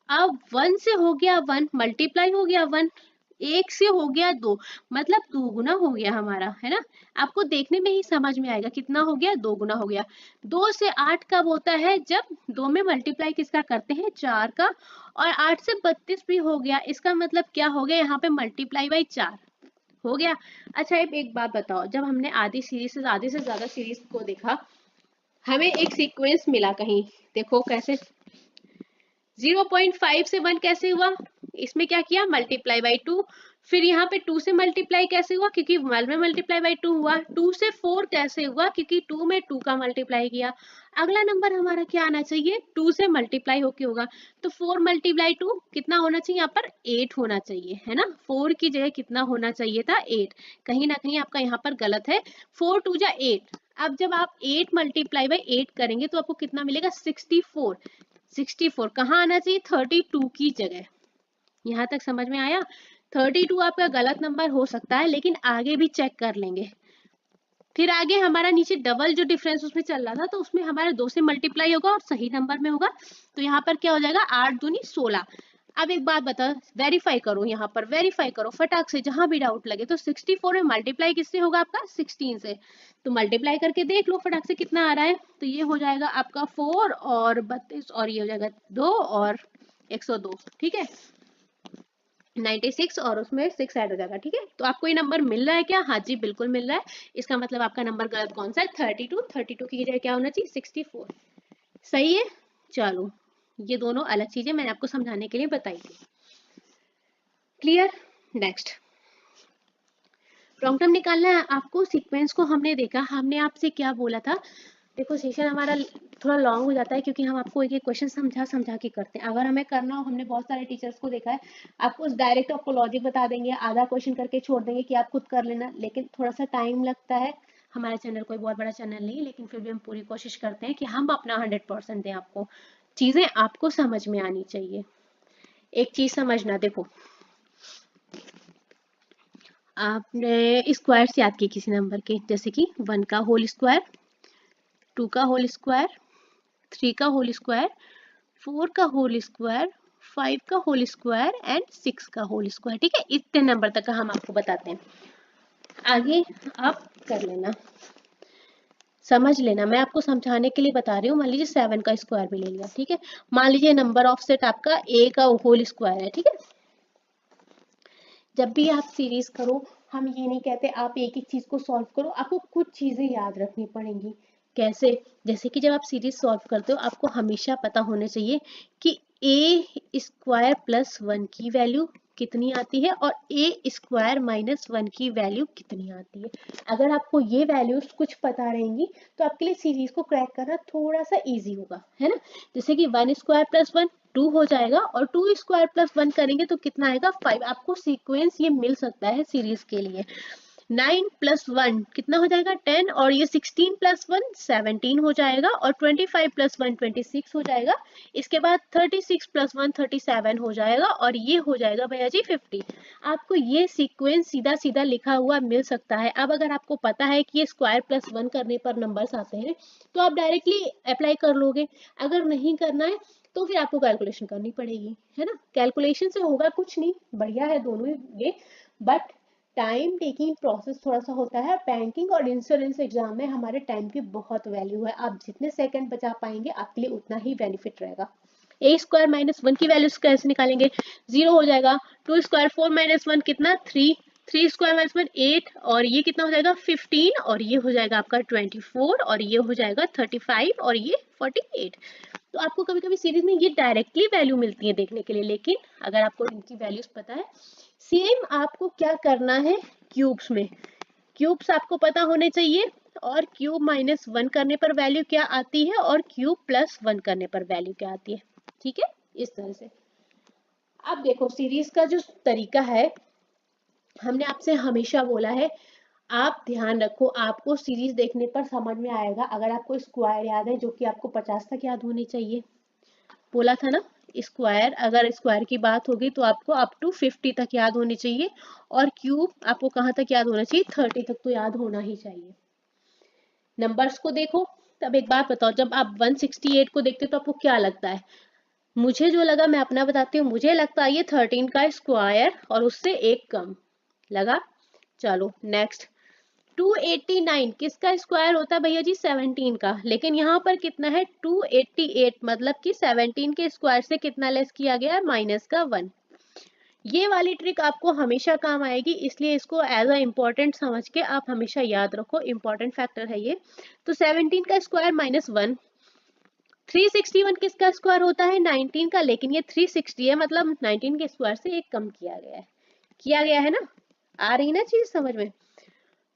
अब 1 से हो गया 1, मल्टीप्लाई हो गया 1, 1 से हो गया 2, मतलब 2 गुना हो गया हमारा, है ना। आपको देखने में ही समझ में आएगा कितना हो गया, 2 गुना हो गया। 2 से 8 कब होता है, जब 2 में मल्टीप्लाई किसका करते हैं 4 का, और 8 से 32 भी हो गया, इसका मतलब क्या हो गया यहाँ पे मल्टीप्लाई बाई 4 हो गया। अच्छा एक बात बताओ, जब हमने आधी से ज्यादा सीरीज को देखा, हमें एक सीक्वेंस मिला कहीं, देखो कैसे 0.5 से 1 कैसे हुआ, इसमें क्या किया मल्टीप्लाई बाई 2, फिर यहाँ पे 2 से मल्टीप्लाई कैसे हुआ, क्योंकि 1 में मल्टीप्लाई बाई 2 हुआ। 2 से 4 कैसे हुआ, क्योंकि 2 में 2 का मल्टीप्लाई किया। अगला नंबर हमारा क्या आना चाहिए, 2 से मल्टीप्लाई होके होगा, तो 4 मल्टीप्लाई 2 कितना होना चाहिए, यहाँ पर 8 होना चाहिए, है ना। 4 की जगह कितना होना चाहिए था 8, कहीं ना कहीं आपका यहाँ पर गलत है। 4 2 जा 8, अब जब आप 8 मल्टीप्लाई बाई 8 करेंगे तो आपको कितना मिलेगा 64। 64 कहाँ आना चाहिए 32 की जगह। यहाँ तक समझ में आया। 32 आपका गलत नंबर हो सकता है, लेकिन आगे भी चेक कर लेंगे। फिर आगे हमारा नीचे डबल जो डिफरेंस उसमें चल रहा था, तो उसमें हमारा 2 से मल्टीप्लाई होगा और सही नंबर में होगा, तो यहाँ पर क्या हो जाएगा 8 दूनी 16। अब एक बात बता, वेरीफाई करो, यहाँ पर वेरीफाई करो फटाक से, जहां भी डाउट लगे। तो 64 में मल्टीप्लाई किससे होगा आपका 16 से, तो मल्टीप्लाई करके देख लो फटाक से कितना आ रहा है। तो ये हो जाएगा आपका 4 और 32 और ये हो जाएगा 2 और 102, ठीक है 96 और उसमें 6 ऐड हो जाएगा, ठीक है। तो आपको ये नंबर मिल रहा है क्या? हाँ जी बिल्कुल मिल रहा है। इसका मतलब आपका नंबर गलत कौन सा है? 32 की जगह क्या होना चाहिए? 64, सही है। चलो ये दोनों अलग चीजें मैंने आपको समझाने के लिए बताई थी, क्लियर। नेक्स्ट प्रॉब्लम निकालना है आपको। सीक्वेंस को हमने देखा, हमने आपसे क्या बोला था, देखो सेशन हमारा थोड़ा लॉन्ग हो जाता है क्योंकि हम आपको एक एक क्वेश्चन समझा समझा के करते हैं। अगर हमें करना हो, हमने बहुत सारे टीचर्स को देखा है, आपको डायरेक्ट आपको लॉजिक बता देंगे, आधा क्वेश्चन करके छोड़ देंगे कि आप खुद कर लेना, लेकिन थोड़ा सा टाइम लगता है। हमारा चैनल कोई बहुत बड़ा चैनल नहीं, लेकिन फिर भी हम पूरी कोशिश करते हैं कि हम अपना 100% दें आपको, चीजें आपको समझ में आनी चाहिए। एक चीज समझना, देखो आपने स्क्वायर्स याद किए किसी नंबर के, जैसे कि 1 का होल स्क्वायर, 2 का होल स्क्वायर, 3 का होल स्क्वायर, 4 का होल स्क्वायर, 5 का होल स्क्वायर एंड 6 का होल स्क्वायर, ठीक है। इतने नंबर तक का हम आपको बताते हैं, आगे आप कर लेना, समझ लेना। मैं आपको समझाने के लिए बता रही हूँ। मान लीजिए 7 का स्क्वायर भी ले लिया, ठीक है। मान लीजिए नंबर ऑफ सेट आपका a का होल स्क्वायर है, ठीक है। जब भी आप सीरीज करो, हम ये नहीं कहते आप एक एक चीज को सॉल्व करो, आपको कुछ चीजें याद रखनी पड़ेंगी। कैसे? जैसे कि जब आप सीरीज सॉल्व करते हो, आपको हमेशा पता होने चाहिए कि ए स्क्वायर प्लस 1 की वैल्यू कितनी आती है और ए स्क्वायर माइनस 1 की वैल्यू कितनी आती है। अगर आपको ये वैल्यूज कुछ पता रहेंगी तो आपके लिए सीरीज को क्रैक करना थोड़ा सा इजी होगा, है ना। जैसे कि 1 स्क्वायर प्लस 1 2 हो जाएगा, और 2 स्क्वायर प्लस 1 करेंगे तो कितना आएगा 5। आपको सीक्वेंस ये मिल सकता है सीरीज के लिए। 9 प्लस 1 कितना हो जाएगा 10, और ये 16 प्लस 1 17 हो जाएगा, और 25 प्लस 1 26 हो जाएगा। इसके बाद 36 प्लस 1 37 हो जाएगा, और ये हो जाएगा भैया जी 50। आपको ये सीक्वेंस सीधा सीधा लिखा हुआ मिल सकता है। अब अगर आपको पता है कि ये स्क्वायर प्लस 1 करने पर नंबर्स आते हैं तो आप डायरेक्टली अप्लाई कर लोगे। अगर नहीं करना है तो फिर आपको कैलकुलेशन करनी पड़ेगी, है ना। कैलकुलेशन से होगा कुछ नहीं, बढ़िया है दोनों ये, बट टाइम टेकिंग प्रोसेस थोड़ा सा होता है। बैंकिंग और इंश्योरेंस एग्जाम में हमारे टाइम की बहुत वैल्यू है। आप जितने सेकंड बचा पाएंगे आपके लिए उतना ही बेनिफिट रहेगा। ए स्क्वायर माइनस 1 की वैल्यू कैसे निकालेंगे? 0 हो जाएगा। 2 स्क्वायर 4 माइनस 1 कितना 3, 3 स्क्वायर माइनस 1 8, और ये कितना हो जाएगा 15, और ये हो जाएगा आपका 24, और ये हो जाएगा 35, और ये 48। तो आपको कभी कभी सीरीज में ये डायरेक्टली वैल्यू मिलती है देखने के लिए, लेकिन अगर आपको इनकी वैल्यूज पता है। सेम आपको क्या करना है क्यूब्स में, क्यूब्स आपको पता होने चाहिए, और क्यूब माइनस 1 करने पर वैल्यू क्या आती है और क्यूब प्लस 1 करने पर वैल्यू क्या आती है, ठीक है। इस तरह से अब देखो सीरीज का जो तरीका है, हमने आपसे हमेशा बोला है आप ध्यान रखो, आपको सीरीज देखने पर समझ में आएगा अगर आपको स्क्वायर याद है, जो कि आपको 50 तक याद होनी चाहिए। बोला था ना, स्क्वायर, अगर स्क्वायर की बात होगी तो आपको अप टू 50 तक याद होनी चाहिए, और क्यूब आपको कहाँ तक याद होना चाहिए 30 तक तो याद होना ही चाहिए। नंबर्स को देखो। तब एक बात बताओ, जब आप 168 को देखते हो तो आपको क्या लगता है? मुझे जो लगा मैं अपना बताती हूँ, मुझे लगता है ये 13 का स्क्वायर और उससे एक कम लगा। चलो नेक्स्ट, 289 किसका स्क्वायर होता है भैया जी? 17 का। लेकिन यहाँ पर कितना है 288, मतलब कि 17 के स्क्वायर से कितना लेस किया गया है? माइनस का 1। ये वाली ट्रिक आपको हमेशा काम आएगी, इसलिए इसको एज अ इम्पोर्टेंट समझ के आप हमेशा याद रखो, इम्पोर्टेंट फैक्टर है ये। तो 17 का स्क्वायर माइनस 1। 361 किसका स्क्वायर होता है? 19 का, लेकिन ये 360 है, मतलब 19 के स्क्वायर से एक कम किया गया है ना। आ रही ना चीज समझ में?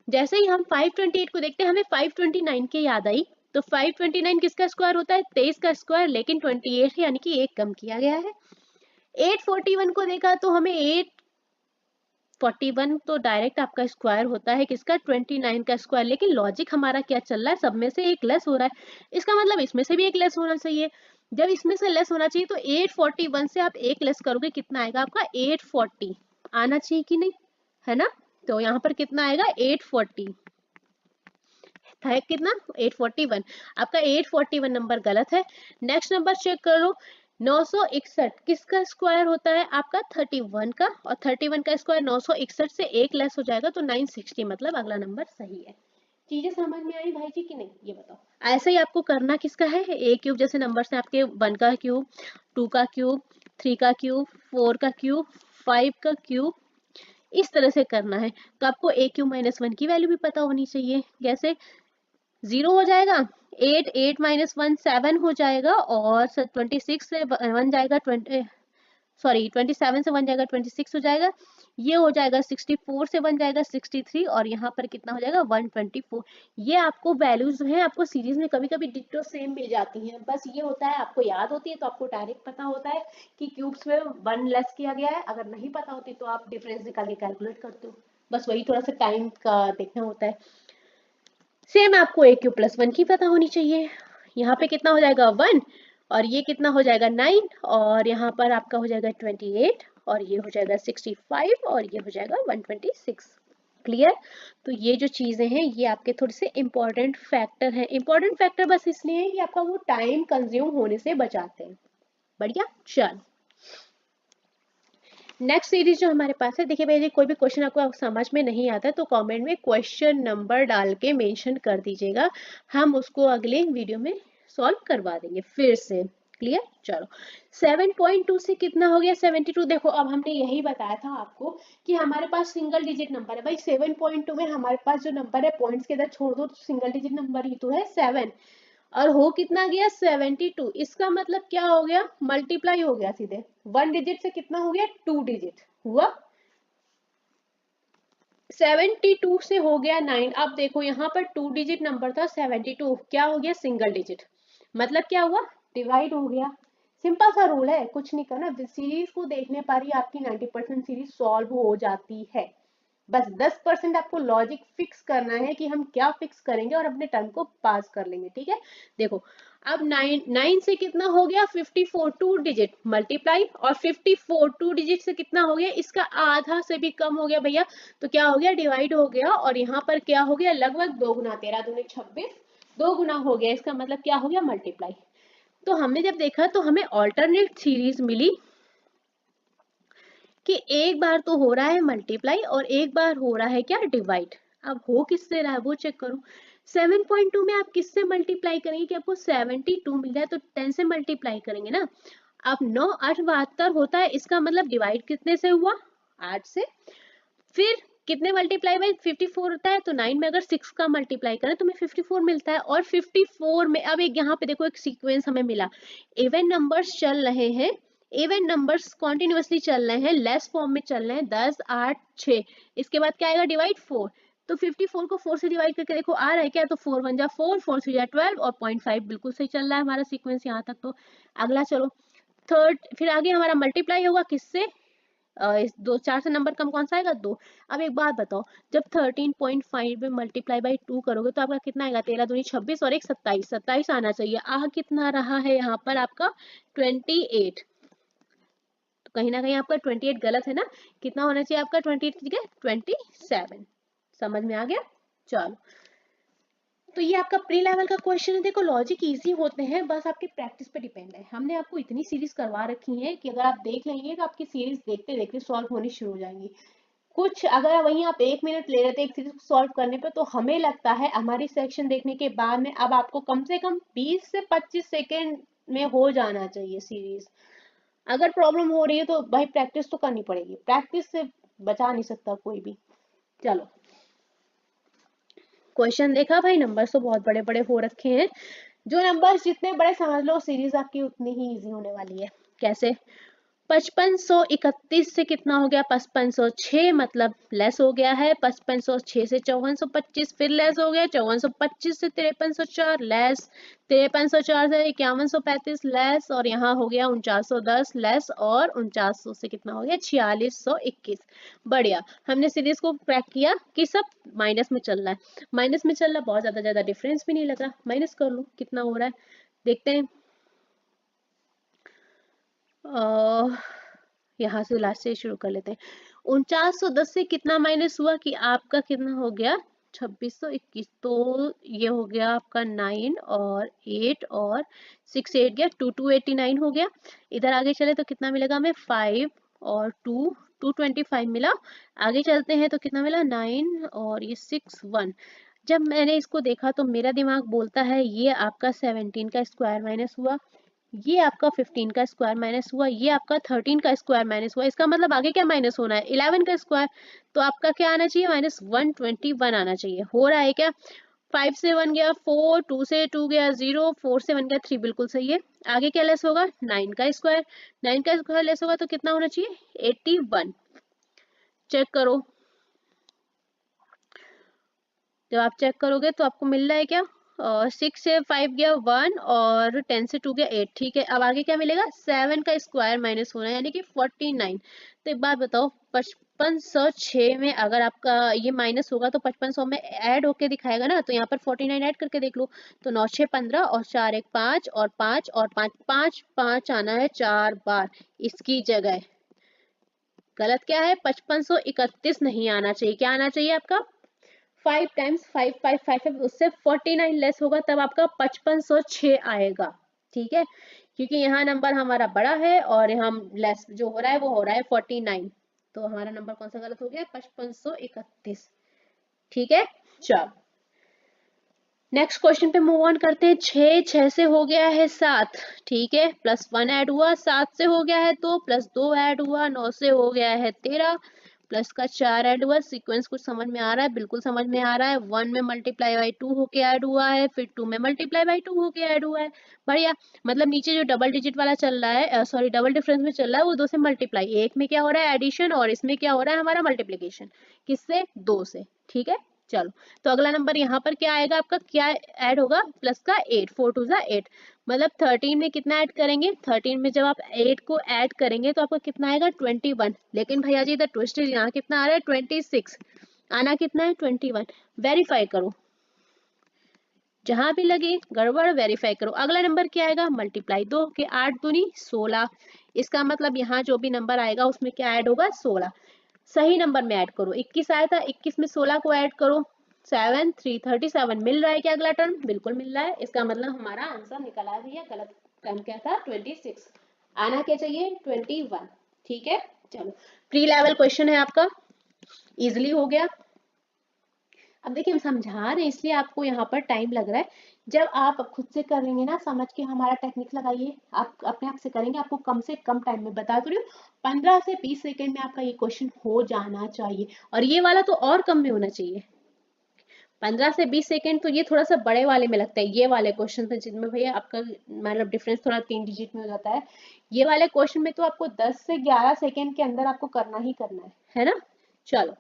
जैसे ही हम 528 को देखते हैं हमें 529 के याद आई, तो 529 किसका स्क्वायर होता है? 23 का स्क्वायर, लेकिन 28 यानी कि एक कम किया गया है। 841 को देखा तो हमें 841 तो डायरेक्ट आपका स्क्वायर होता है किसका? 29 का स्क्वायर, लेकिन लॉजिक हमारा क्या चल रहा है? सब में से एक लेस हो रहा है, इसका मतलब इसमें से भी एक लेस होना चाहिए। जब इसमें से लेस होना चाहिए तो 841 से आप एक लेस करोगे, कितना आएगा आपका? 840 आना चाहिए कि नहीं, है ना। तो यहाँ पर कितना आएगा? 840 था, कितना 841। आपका 841 नंबर गलत है। नेक्स्ट नंबर चेक करो, 961 किसका स्क्वायर होता है? आपका 31 का, और 31 का स्क्वायर 961 से एक लेस हो जाएगा तो 960, मतलब अगला नंबर सही है। चीजें समझ में आई भाई जी कि नहीं, ये बताओ। ऐसे ही आपको करना किसका है, ए क्यूब जैसे नंबर है आपके 1 का क्यूब, 2 का क्यूब, 3 का क्यूब, 4 का क्यूब, 5 का क्यूब, इस तरह से करना है। तो आपको ए क्यूब -1 की वैल्यू भी पता होनी चाहिए। कैसे? 0 हो जाएगा, 8, 8 - 1 7 हो जाएगा, और 26 से 1 जाएगा 27 से 1 जाएगा 26 हो जाएगा, ये हो जाएगा 64 से 1 जाएगा 63, और यहाँ पर कितना हो जाएगा 124। ये आपको वैल्यूज हैं, आपको सीरीज में कभी कभी डिट्टो सेम मिल जाती हैं, बस ये होता है आपको याद होती है तो आपको डायरेक्ट पता होता है कि क्यूब्स में 1 लेस किया गया है। अगर नहीं पता होती तो आप डिफरेंस निकाल के कैलकुलेट करते हो, बस वही थोड़ा सा टाइम का देखना होता है। सेम आपको ए क्यूब +1 की पता होनी चाहिए। यहाँ पे कितना हो जाएगा 1, और ये कितना हो जाएगा 9, और यहाँ पर आपका हो जाएगा 28, और ये हो जाएगा 65, और ये हो जाएगा 126। क्लियर? तो ये जो चीजें हैं ये आपके थोड़े से इंपॉर्टेंट फैक्टर हैं। इंपॉर्टेंट फैक्टर बस इसलिए है कि आपका वो टाइम कंज्यूम होने से बचाते हैं। बढ़िया, चल नेक्स्ट सीरीज जो हमारे पास है, देखिए भैया, कोई भी क्वेश्चन आपको समझ में नहीं आता है तो कमेंट में क्वेश्चन नंबर डाल के मेंशन कर दीजिएगा, हम उसको अगले वीडियो में सॉल्व करवा देंगे फिर से। क्लियर? चलो 7.2 से कितना हो गया 72। देखो अब हमने यही बताया था आपको कि हमारे पास सिंगल डिजिट नंबर है भाई। 7.2 में हमारे पास जो नंबर है पॉइंट्स के इधर छोड़ दो तो सिंगल डिजिट नंबर ही तो है 7, और हो कितना गया 72। इसका मतलब क्या हो गया, मल्टीप्लाई हो गया सीधे। 1 डिजिट से कितना हो गया 2 डिजिट हुआ, 72 से हो गया 9। अब देखो यहाँ पर 2 डिजिट नंबर था 72, क्या हो गया सिंगल डिजिट, मतलब क्या हुआ डिवाइड हो गया। सिंपल सा रूल है, कुछ नहीं करना, सीरीज को देखने पर ही आपकी 90% सीरीज सॉल्व हो जाती है। बस 10% आपको लॉजिक फिक्स करना है कि हम क्या फिक्स करेंगे और अपने टर्म को पास कर लेंगे। ठीक है, देखो अब 9 से कितना हो गया 54, 2 डिजिट मल्टीप्लाई, और 54 2 डिजिट से कितना हो गया, इसका आधा से भी कम हो गया भैया, तो क्या हो गया डिवाइड हो गया, और यहाँ पर क्या हो गया लगभग 2 गुना, 13 दूनी 26, 2 गुना हो गया, इसका मतलब क्या हो गया मल्टीप्लाई। तो हमने जब देखा तो हमें ऑल्टरनेट सीरीज मिली कि एक बार तो हो रहा है मल्टीप्लाई और एक बार हो रहा है क्या डिवाइड। अब हो किससे रहा है वो चेक करो। 7.2 में आप किससे मल्टीप्लाई करेंगे कि आपको 72 मिल जाए, तो 10 से मल्टीप्लाई करेंगे ना। अब 9 8 72 होता है, इसका मतलब डिवाइड कितने से हुआ 8 से। फिर कितने मल्टीप्लाई बाई 54 होता है, तो 9 में अगर 6 का मल्टीप्लाई करें तो हमें 54 मिलता है। और 54 में अब एक यहाँ पे देखो एक सीक्वेंस हमें मिला, इवन नंबर्स चल रहे हैं, इवन नंबर्स कॉन्टिन्यूसली चल रहे हैं, लेस फॉर्म में चल रहे हैं, 10 8 6, इसके बाद क्या आएगा डिवाइड 4। तो 54 को 4 से डिवाइड करके देखो आ रहा है क्या, तो 4 1 जा 4, 4 3 जा 12, और 0.5 बिल्कुल सही चल रहा है हमारा सीक्वेंस यहाँ तक। तो अगला चलो थर्ड, फिर आगे हमारा मल्टीप्लाई होगा किससे, इस 2 4 से नंबर कम कौन सा आएगा 2। अब एक बात बताओ, जब 13.5 में मल्टीप्लाई बाई 2 करोगे तो आपका कितना आएगा, 13 दूनी 26 और एक 27, 27 आना चाहिए। कितना रहा है यहाँ पर आपका 28, तो कहीं ना कहीं आपका 28 गलत है ना, कितना होना चाहिए आपका 28 की जगह 27। समझ में आ गया? चलो तो ये आपका प्री लेवल का क्वेश्चन है। देखो लॉजिक इजी होते हैं, बस आपकी प्रैक्टिस पे डिपेंड है। हमने आपको इतनी सीरीज करवा रखी है कि अगर आप देख लेंगे तो आपकी सीरीज देखते देखते सॉल्व होनी शुरू हो जाएंगी। कुछ अगर वहीं आप 1 मिनट ले रहे थे एक सीरीज को सॉल्व करने पे, तो हमें लगता है हमारी सेक्शन देखने के बाद में अब आपको कम से कम 20 से 25 सेकेंड में हो जाना चाहिए सीरीज। अगर प्रॉब्लम हो रही है तो भाई प्रैक्टिस तो करनी पड़ेगी, प्रैक्टिस से बचा नहीं सकता कोई भी। चलो क्वेश्चन देखा भाई, नंबर्स तो बहुत बड़े बड़े हो रखे हैं, जो नंबर्स जितने बड़े समझ लो सीरीज आपकी उतनी ही इजी होने वाली है। कैसे? 5531 से कितना हो गया 5506, मतलब लेस हो गया है। 5506 से 5425 फिर लेस हो गया, 5425 से 5304 लेस, 5304 से 5135 लेस, और यहाँ हो गया 4910 लेस, और 4900 से कितना हो गया 4621। बढ़िया, हमने सीरीज को क्रैक किया कि सब माइनस में चल रहा है, माइनस में चल रहा है, बहुत ज्यादा डिफरेंस भी नहीं लग रहा, माइनस कर लो कितना हो रहा है देखते हैं। यहाँ से लास्ट से शुरू कर लेते हैं। 4910 से कितना माइनस हुआ कि आपका कितना हो गया 2621, तो ये हो गया आपका 9 और 8 और 6 8 गया 2289 हो गया। इधर आगे चले तो कितना मिलेगा हमें 5 और 225 मिला। आगे चलते हैं तो कितना मिला 9 और ये 6 1। जब मैंने इसको देखा तो मेरा दिमाग बोलता है ये आपका 17 का स्क्वायर माइनस हुआ, ये आपका 15 का स्क्वायर माइनस हुआ, ये आपका 13 का स्क्वायर माइनस हुआ। इसका मतलब आगे क्या माइनस होना है 11 का स्क्वायर। तो आपका क्या आना चाहिए -121 आना चाहिए। हो रहा है क्या 5 से 1 गया 4, 2 से 2 गया 0, 4 से 1 गया 3, बिल्कुल सही है। आगे क्या लेस होगा 9 का स्क्वायर, 9 का स्क्वायर लेस होगा तो कितना होना चाहिए 81। चेक करो, जब आप चेक करोगे तो आपको मिल रहा है क्या 6 से 5 गया 1 और 10 से 2 गया 8। ठीक है, अब आगे क्या मिलेगा 7 का स्क्वायर माइनस होना है यानी कि 49। तो एक बात बताओ 5506 में अगर आपका ये माइनस होगा तो 5500 में ऐड होके दिखाएगा ना, तो यहाँ पर 49 ऐड करके देख लो। तो 9 6 15 और 4 1 5 और 5 और 5 5 5 आना है 4 बार इसकी जगह। गलत क्या है 5531 नहीं आना चाहिए, क्या आना चाहिए आपका 5 टाइम्स 5 5 5 उससे 49 लेस होगा तब आपका 5506 आएगा। ठीक है, क्योंकि यहाँ नंबर हमारा बड़ा है और हम लेस जो हो रहा है वो हो रहा है 49, तो हमारा नंबर कौन सा गलत हो गया 5531। ठीक है, चलो नेक्स्ट क्वेश्चन पे मूव ऑन करते हैं। 6 6 से हो गया है 7, ठीक है, +1 ऐड हुआ, 7 से हो गया है 2, +2 ऐड हुआ, 9 से हो गया है 13, प्लस का 4 ऐड हुआ। सीक्वेंस कुछ समझ में आ रहा है, बिल्कुल समझ में आ रहा है। 1 में मल्टीप्लाई बाई 2 होके ऐड हुआ है, फिर 2 में मल्टीप्लाई बाई 2 होके ऐड हुआ है। बढ़िया, मतलब नीचे जो डबल डिजिट वाला चल रहा है, सॉरी डबल डिफरेंस में चल रहा है वो 2 से मल्टीप्लाई, एक में क्या हो रहा है एडिशन और इसमें क्या हो रहा है हमारा मल्टीप्लीकेशन, किससे 2 से। ठीक है, चलो तो अगला नंबर यहाँ पर क्या आएगा आपका, क्या ऐड होगा प्लस का 8, 4 2 8, मतलब 13 में कितना ऐड करेंगे 13 में जब आप 8 को ऐड करेंगे तो आपका कितना आएगा 21। लेकिन भैया जी इधर ट्विस्ट है, यहाँ कितना आ रहा है 26, आना कितना है 21। वेरीफाई करो, जहां भी लगे गड़बड़ वेरीफाई करो। अगला नंबर क्या आएगा मल्टीप्लाई 2 के 8 दूनी 16, इसका मतलब यहाँ जो भी नंबर आएगा उसमें क्या ऐड होगा 16। सही नंबर में ऐड करो, 21 आया था 21 में 16 को ऐड करो, 7 3 37 मिल रहा है क्या अगला टर्म, बिल्कुल मिल रहा है। इसका मतलब हमारा आंसर निकल आया भैया, गलत टर्म क्या था 26, आना क्या चाहिए 21। ठीक है, चलो प्री लेवल क्वेश्चन है आपका, इजिली हो गया। अब देखिए हम समझा रहे हैं इसलिए आपको यहाँ पर टाइम लग रहा है, जब आप खुद से करेंगे ना समझ के हमारा टेक्निक लगाइए, आप अपने आप से करेंगे आपको कम से कम टाइम में, बता तो रही हूँ 15 से 20 सेकंड में आपका ये क्वेश्चन हो जाना चाहिए, और ये वाला तो और कम में होना चाहिए। 15 से 20 सेकंड तो ये थोड़ा सा बड़े वाले में लगता है, ये वाले क्वेश्चन में जिनमें भैया आपका मतलब डिफरेंस थोड़ा 3 डिजिट में हो जाता है। ये वाले क्वेश्चन में तो आपको 10 से 11 सेकंड के अंदर आपको करना ही करना है ना। चलो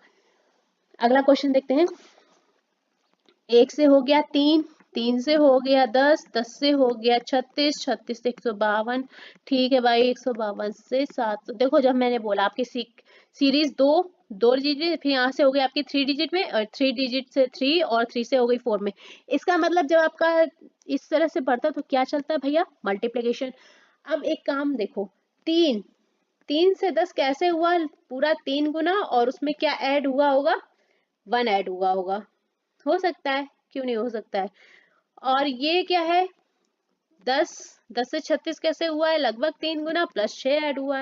अगला क्वेश्चन देखते हैं। 1 से हो गया 3, 3 से हो गया 10, 10 से हो गया 36, 36 से 152। ठीक है भाई 152 से 700। देखो जब मैंने बोला आपकी सीरीज दो डिजिट, फिर यहाँ से हो गई आपकी 3 डिजिट में, और 3 डिजिट से 3 और 3 से हो गई 4 में। इसका मतलब जब आपका इस तरह से बढ़ता है तो क्या चलता है भैया मल्टीप्लीकेशन। अब एक काम देखो, 3 3 से 10 कैसे हुआ, पूरा 3 गुना और उसमें क्या ऐड हुआ होगा 1 ऐड हुआ होगा, हो सकता है क्यों नहीं हो सकता है। और ये क्या है 10, 10 से 36 कैसे हुआ है, लगभग 3 गुना प्लस 6 ऐड हुआ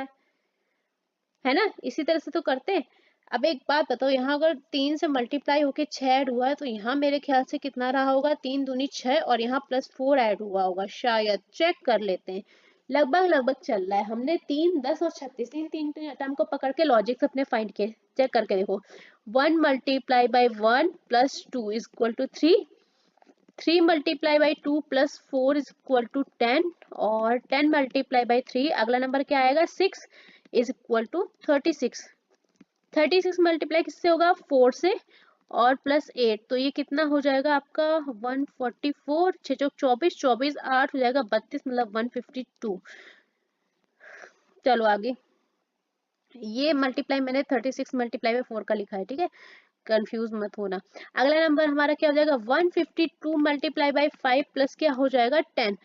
है ना, इसी तरह से तो करते हैं। अब एक बात बताओ, यहाँ अगर 3 से मल्टीप्लाई होके 6 ऐड हुआ है तो यहाँ मेरे ख्याल से कितना रहा होगा 3 दूनी 6 और यहाँ +4 ऐड हुआ होगा शायद, चेक कर लेते हैं। लगभग लगभग चल रहा है, हमने 3 10 और 36 तीन टर्म को पकड़ के लॉजिक्स अपने फाइंड किए, चेक करके देखो। 1 multiply by 1 + 2 is equal to 3, 3 multiply by 2 + 4 is equal to 10, और 10 मल्टीप्लाई बाई 3 अगला नंबर क्या आएगा 6 इज इक्वल टू 36। 36 मल्टीप्लाई किससे होगा 4 से और +8, तो ये कितना हो जाएगा आपका 144, 6 चौक 24, 24 8 हो जाएगा 32, मतलब 152। चलो आगे, ये मल्टीप्लाई मैंने 36 मल्टीप्लाई में 4 का लिखा है, ठीक है, कंफ्यूज मत होना। अगला नंबर हमारा क्या हो जाएगा 152 मल्टीप्लाई बाई 5 प्लस क्या हो जाएगा 10,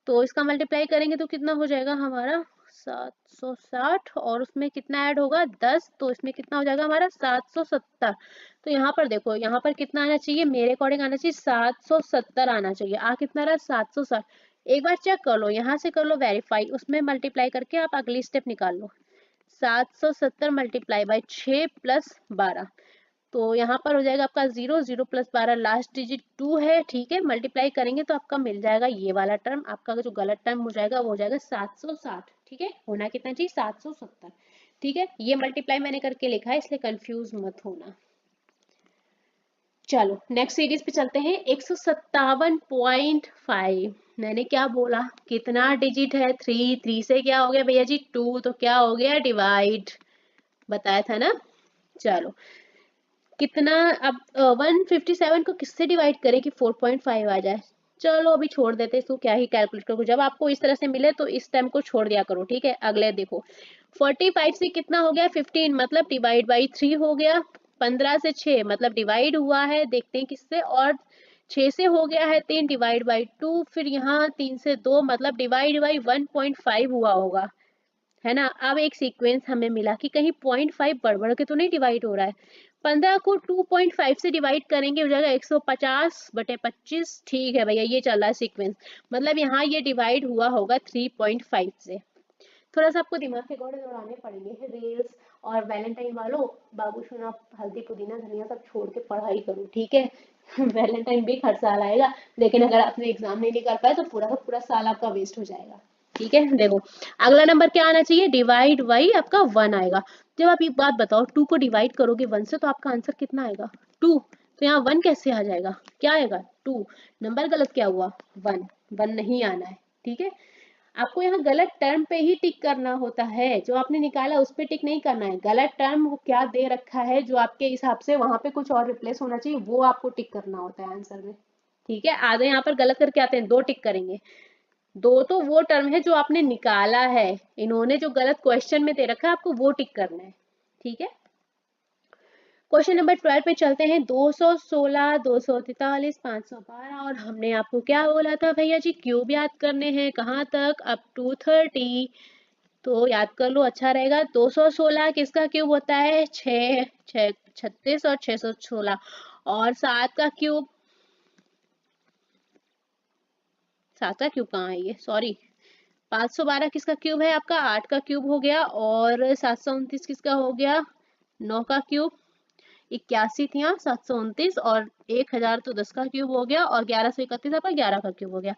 तो इसका मल्टीप्लाई करेंगे तो कितना हो जाएगा हमारा 760 और उसमें कितना ऐड होगा 10, तो इसमें कितना हो जाएगा हमारा 770। तो यहाँ पर देखो, यहाँ पर कितना आना चाहिए, मेरे अकॉर्डिंग आना चाहिए 770 आना चाहिए। कितना रहा 760। एक बार चेक कर लो, यहाँ से कर लो वेरीफाई, उसमें मल्टीप्लाई करके आप अगली स्टेप निकाल लो। 770 मल्टीप्लाई बाई 6 प्लस 12, तो यहाँ पर हो जाएगा आपका 0, 0 प्लस 12 लास्ट डिजिट 2 है, ठीक है। मल्टीप्लाई करेंगे तो आपका मिल जाएगा ये वाला टर्म, आपका जो गलत टर्म हो जाएगा वो हो जाएगा 760, ठीक है। होना कितना चाहिए 770, ठीक है। ये मल्टीप्लाई मैंने करके लिखा है, इसलिए कंफ्यूज मत होना। चलो नेक्स्ट सीरीज पे चलते हैं। 157.5, मैंने क्या बोला, कितना डिजिट है 3, 3 से क्या हो गया भैया जी 2, तो क्या हो गया डिवाइड, बताया था ना। चलो कितना, अब 157 को किससे डिवाइड करें कि 4.5 आ जाए। चलो अभी छोड़ देते इसको, क्या ही कैलकुलेट करो, जब आपको इस तरह से मिले तो इस टाइम को छोड़ दिया करो, ठीक है। अगले देखो 45 से कितना हो गया 15, मतलब डिवाइड बाई 3 हो गया। 15 से 6 मतलब डिवाइड हुआ है, देखते हैं किससे, और 6 से हो गया है 3, डिवाइड बाई 2, फिर यहाँ 3 से 2 मतलब डिवाइड बाई 1.5 हुआ होगा, है ना। अब एक सीक्वेंस हमें मिला कि कहीं 0.5 बढ़ के तो नहीं डिवाइड हो रहा है। 15 को 2.5 से डिवाइड करेंगे हो जाएगा 150/25, ठीक है भैया, ये चल रहा है सीक्वेंस, मतलब यहाँ ये डिवाइड हुआ होगा 3.5 से। थोड़ा सा आपको दिमाग के घोड़े दौड़ाने पड़ेंगे, रील्स और वैलेंटाइन वालों, बाबू सोना हल्दी पुदीना धनिया सब छोड़ के पढ़ाई करो, ठीक है। वैलेंटाइन भी हर साल आएगा, लेकिन अगर आपने एग्जाम नहीं निकाल पाए तो पूरा का पूरा साल आपका वेस्ट हो जाएगा, ठीक है। देखो अगला नंबर क्या आना चाहिए, डिवाइड बाई आपका 1 आएगा। जब आप एक बात बताओ, 2 को डिवाइड करोगे 1 से तो आपका आंसर कितना आएगा 2, तो यहाँ 1 कैसे आ जाएगा, क्या आएगा 2। नंबर गलत क्या हुआ 1, 1 नहीं आना है, ठीक है। आपको यहाँ गलत टर्म पे ही टिक करना होता है, जो आपने निकाला उस पे टिक नहीं करना है। गलत टर्म वो क्या दे रखा है जो आपके हिसाब से वहां पे कुछ और रिप्लेस होना चाहिए, वो आपको टिक करना होता है आंसर में, ठीक है। आधे यहाँ पर गलत करके आते हैं, 2 टिक करेंगे। 2 तो वो टर्म है जो आपने निकाला है, इन्होंने जो गलत क्वेश्चन में दे रखा है आपको वो टिक करना है, ठीक है। क्वेश्चन नंबर 12 पे चलते हैं। 216, 243, 512, और हमने आपको क्या बोला था भैया जी, क्यूब याद करने हैं, कहाँ तक, अप टू 30, तो याद कर लो अच्छा रहेगा। 216 किसका क्यूब होता है 6, 36 और 616, और 7 का क्यूब, 7 का क्यूब कहाँ है ये, सॉरी। 512 किसका क्यूब है आपका, 8 का क्यूब हो गया, और 729 किसका हो गया 9 का क्यूब, 81 थी यहाँ 729, और 1000 तो 10 का क्यूब हो गया, और 1131 आपका 11 का क्यूब हो गया।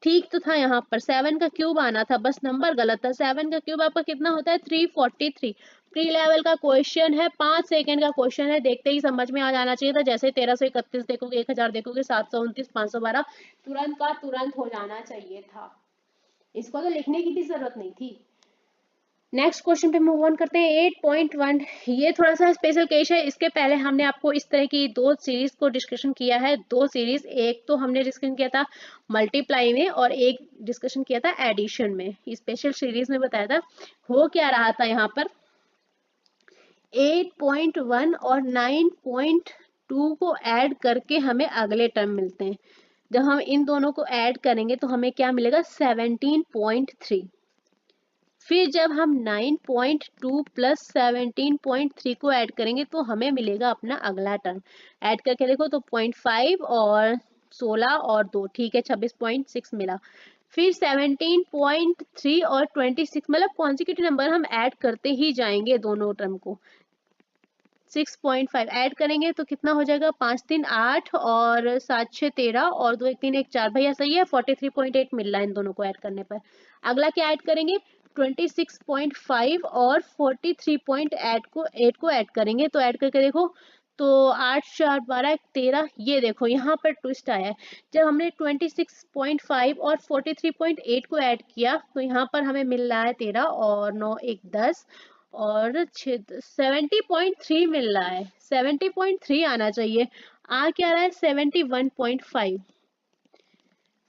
ठीक तो था, यहाँ पर 7 का क्यूब आना था, बस नंबर गलत था। 7 का क्यूब आपका कितना होता है 343। प्री लेवल का क्वेश्चन है, 5 सेकंड का क्वेश्चन है, देखते ही समझ में आ जाना चाहिए था। जैसे 1331 देखोगे, 1000 देखोगे, 729, 512 तुरंत का तुरंत हो जाना चाहिए था, इसको तो लिखने की भी जरूरत नहीं थी। नेक्स्ट क्वेश्चन पे मूव ऑन करते हैं। 8.1, ये थोड़ा सा स्पेशल केस है। इसके पहले हमने आपको इस तरह की 2 सीरीज को डिस्कशन किया है, 2 सीरीज, एक तो हमने डिस्कशन किया था मल्टीप्लाई में और एक डिस्कशन किया था एडिशन में। स्पेशल सीरीज में बताया था, हो क्या रहा था यहाँ पर 8.1 और 9.2 को ऐड करके हमें अगले टर्म मिलते हैं। जब हम इन दोनों को ऐड करेंगे तो हमें क्या मिलेगा 17.3। फिर जब हम 9.2 प्लस 17.3 को ऐड करेंगे तो हमें मिलेगा अपना अगला टर्म। ऐड करके देखो तो 0.5 और 16 और 2, ठीक है, 26.6 मिला। फिर 17.3 और 26, मतलब कॉन्जिक्यूटिव नंबर हम ऐड करते ही जाएंगे दोनों टर्म को। 6.5 ऐड करेंगे तो कितना हो जाएगा, 5 3 8 और 7 6 13 और 2 1 3 1 4, भैया सही है, 43.8 मिल रहा है इन दोनों को ऐड करने पर। अगला क्या ऐड करेंगे 26.5 और 43.8 को ऐड करेंगे, तो ऐड करके देखो तो 8 4 12 13, ये देखो यहाँ पर ट्विस्ट आया है। जब हमने 26.5 और 43.8 को ऐड किया तो यहाँ पर हमें मिल रहा है 13 और 9 1 10 और 70.3 मिल रहा है। 70.3 आना चाहिए, आ क्या रहा है 71.5।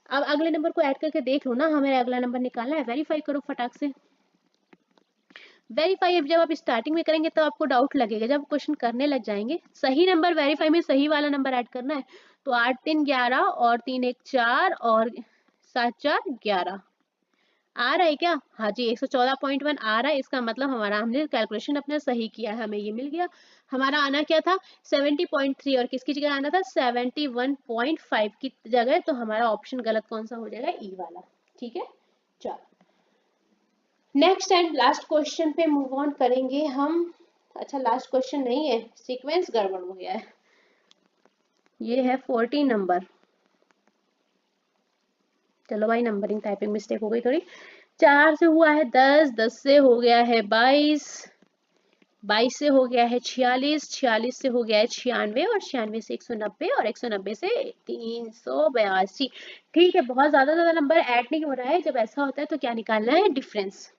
अब अगले नंबर को ऐड करके देख लो ना, हमें अगला नंबर निकालना है। वेरीफाई करो फटाक से। वेरीफाई जब आप स्टार्टिंग में करेंगे तो आपको डाउट लगेगा, जब क्वेश्चन करने लग जाएंगे सही नंबर वेरीफाई में सही वाला नंबर ऐड करना है। तो 8 3 11 और 3 1 4 और 7 4 11, आ रहा है क्या? हाँ जी, 114.1 आ रहा है, इसका मतलब हमारा हमने कैलकुलेशन अपना सही किया है, हमें ये मिल गया। हमारा आना क्या था 70.3 और किसकी जगह आना था 71.5 की जगह, तो हमारा ऑप्शन गलत कौन सा हो जाएगा? ई वाला। ठीक है, चलो नेक्स्ट एंड लास्ट क्वेश्चन पे मूव ऑन करेंगे हम। अच्छा लास्ट क्वेश्चन नहीं है, सीक्वेंस गड़बड़ हो गया है, ये है 14 नंबर। चलो भाई नंबरिंग टाइपिंग मिस्टेक हो गई थोड़ी। 4 से हुआ है 10, 10 से हो गया है 22, 22 से हो गया है 46, 46 से हो गया है 96 और 96 से 190 और 190 से 382। ठीक है, बहुत ज्यादा नंबर ऐड नहीं हो रहा है। जब ऐसा होता है तो क्या निकालना है? डिफरेंस।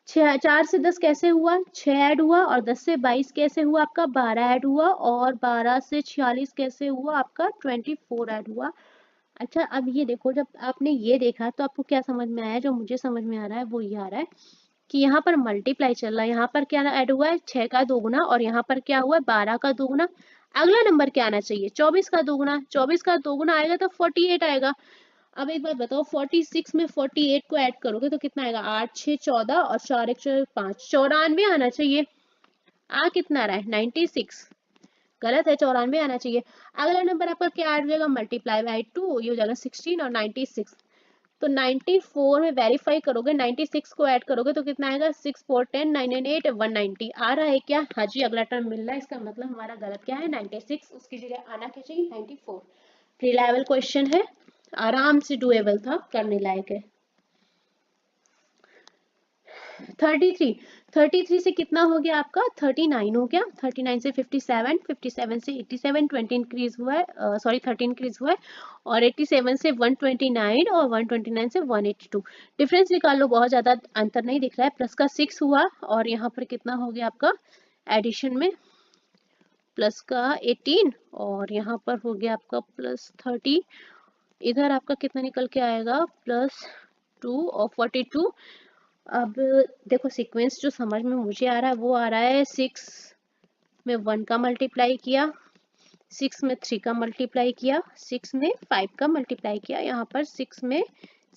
4 से 10 कैसे हुआ? 6 ऐड हुआ, और 10 से 22 कैसे हुआ? आपका 12 ऐड हुआ, और 12 से 46 कैसे हुआ? आपका 24 ऐड हुआ। अच्छा अब ये देखो, जब आपने ये देखा तो आपको क्या समझ में आया? जो मुझे समझ में आ रहा है वो ये आ रहा है कि यहाँ पर मल्टीप्लाई चल रहा है, यहाँ पर क्या ऐड हुआ है? 6 का दोगुना, और यहाँ पर क्या हुआ है? 12 का दोगुना। अगला नंबर क्या आना चाहिए? 24 का दोगुना। 24 का दोगुना आएगा तो 48 आएगा। अब एक बात बताओ, 46 में 48 को ऐड करोगे तो कितना आएगा? 8 6 14 और 4 1 5, 94 आना चाहिए। आ कितना रहा है? 96। गलत है, 94 आना चाहिए। अगला नंबर आपका क्या ऐड हो जाएगा? मल्टीप्लाई बाई 2, ये हो जाएगा 16 और 96। तो 94 में वेरीफाई करोगे, 96 को ऐड करोगे तो कितना आएगा? 6 4 10 9 9 8 190 आ रहा है क्या? हाँ जी, अगला टर्म मिल रहा है, इसका मतलब हमारा गलत क्या है? 96, उसकी जगह आना क्या चाहिए? 94। रिलायबल क्वेश्चन है, आराम से डुएबल था, करने लायक है। 33, 33 से कितना हो गया आपका? 39 हो गया। 39 से 57, 57 से 87, 20 इंक्रीज हुआ है, सॉरी 30 इंक्रीज हुआ है, और 87 से 129 और 129 से 182। डिफरेंस निकाल लो, बहुत ज्यादा अंतर नहीं दिख रहा है। प्लस का 6 हुआ, और यहाँ पर कितना हो गया आपका एडिशन में? प्लस का 18, और यहाँ पर हो गया आपका प्लस 30। इधर आपका कितना निकल के आएगा? प्लस 2 और 42। अब देखो सीक्वेंस जो समझ में मुझे आ रहा है वो आ रहा है 6 में 1 का मल्टीप्लाई किया, 6 में 3 का मल्टीप्लाई किया, 6 में 5 का मल्टीप्लाई किया, यहाँ पर 6 में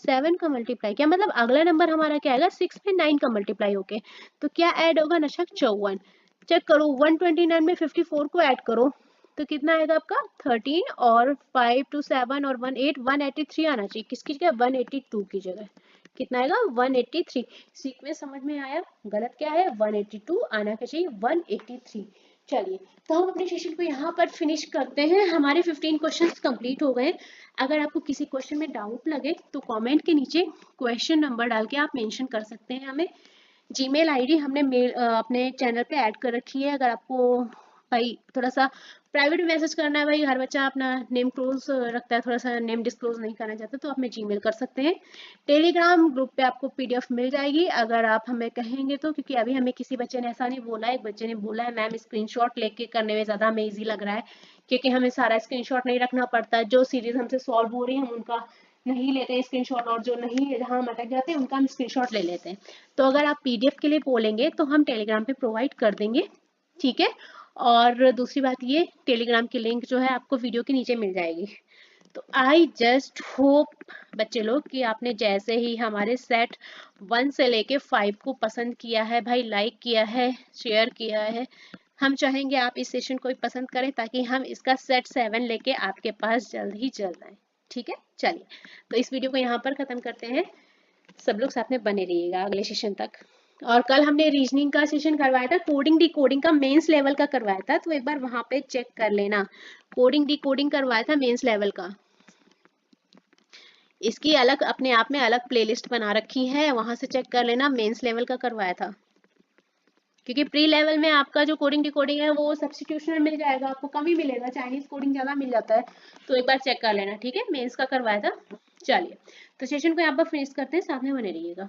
7 का मल्टीप्लाई किया। मतलब अगला नंबर हमारा क्या आएगा? 6 में 9 का मल्टीप्लाई होके, तो क्या ऐड होगा? नशक 54। चेक करो, 129 में 54 को ऐड करो तो कितना आएगा आपका? 13, और 5 2 7 और 1 8, 183 आना चाहिए। किसकी जगह? 182 की जगह कितना आएगा? 183। सीक्वेंस समझ में आया? गलत क्या है? 182 आना क्या चाहिए? 183। चलिए, तो हम अपने सेशन को यहाँ पर फिनिश करते हैं। हमारे 15 क्वेश्चंस कंप्लीट हो गए। अगर आपको किसी क्वेश्चन में डाउट लगे तो कमेंट के नीचे क्वेश्चन नंबर डाल के आप मेंशन कर सकते हैं हमें। जीमेल आईडी हमने अपने चैनल पे ऐड कर रखी है। अगर आपको भाई थोड़ा सा प्राइवेट मैसेज करना है, भाई हर बच्चा अपना नेम क्लोज रखता है, थोड़ा सा नेम डिस्क्लोज नहीं करना चाहता, तो आप हमें जीमेल कर सकते हैं। टेलीग्राम ग्रुप पे आपको पीडीएफ मिल जाएगी अगर आप हमें कहेंगे तो, क्योंकि अभी हमें किसी बच्चे ने ऐसा नहीं बोला है। एक बच्चे ने बोला है मैम स्क्रीनशॉट लेके करने में ज़्यादा हमें ईजी लग रहा है, क्योंकि हमें सारा स्क्रीनशॉट नहीं रखना पड़ता। जो सीरीज हमसे सॉल्व हो रही है हम उनका नहीं लेते हैं स्क्रीनशॉट, और जो नहीं जहाँ हम अटक जाते हैं उनका हम स्क्रीनशॉट ले लेते हैं। तो अगर आप पीडीएफ के लिए बोलेंगे तो हम टेलीग्राम पे प्रोवाइड कर देंगे, ठीक है। और दूसरी बात ये, टेलीग्राम की लिंक जो है आपको वीडियो के नीचे मिल जाएगी। तो आई जस्ट होप बच्चे लोग कि आपने जैसे ही हमारे सेट 1 से लेके 5 को पसंद किया है भाई, लाइक किया है, शेयर किया है। हम चाहेंगे आप इस सेशन को भी पसंद करें ताकि हम इसका सेट 7 लेके आपके पास जल्द ही जल्द आए, ठीक है। चलिए, तो इस वीडियो को यहाँ पर खत्म करते हैं। सब लोग साथ में बने रहिएगा अगले सेशन तक। और कल हमने रीजनिंग का सेशन करवाया था, कोडिंग डिकोडिंग का मेंस लेवल का करवाया था, तो एक बार वहां पे चेक कर लेना। कोडिंग डिकोडिंग करवाया था मेंस लेवल का, इसकी अलग अपने आप में अलग प्लेलिस्ट बना रखी है, वहां से चेक कर लेना। मेंस लेवल का करवाया था, क्योंकि प्री लेवल में आपका जो कोडिंग डिकोडिंग है वो सब्स्टिट्यूशन में मिल जाएगा, आपको कम ही मिलेगा, चाइनीज कोडिंग ज्यादा मिल जाता है। तो एक बार चेक कर लेना, ठीक है। मेंस का करवाया था। चलिए, तो सेशन को यहाँ पर फिनिश करते हैं, साथ में बने रहिएगा।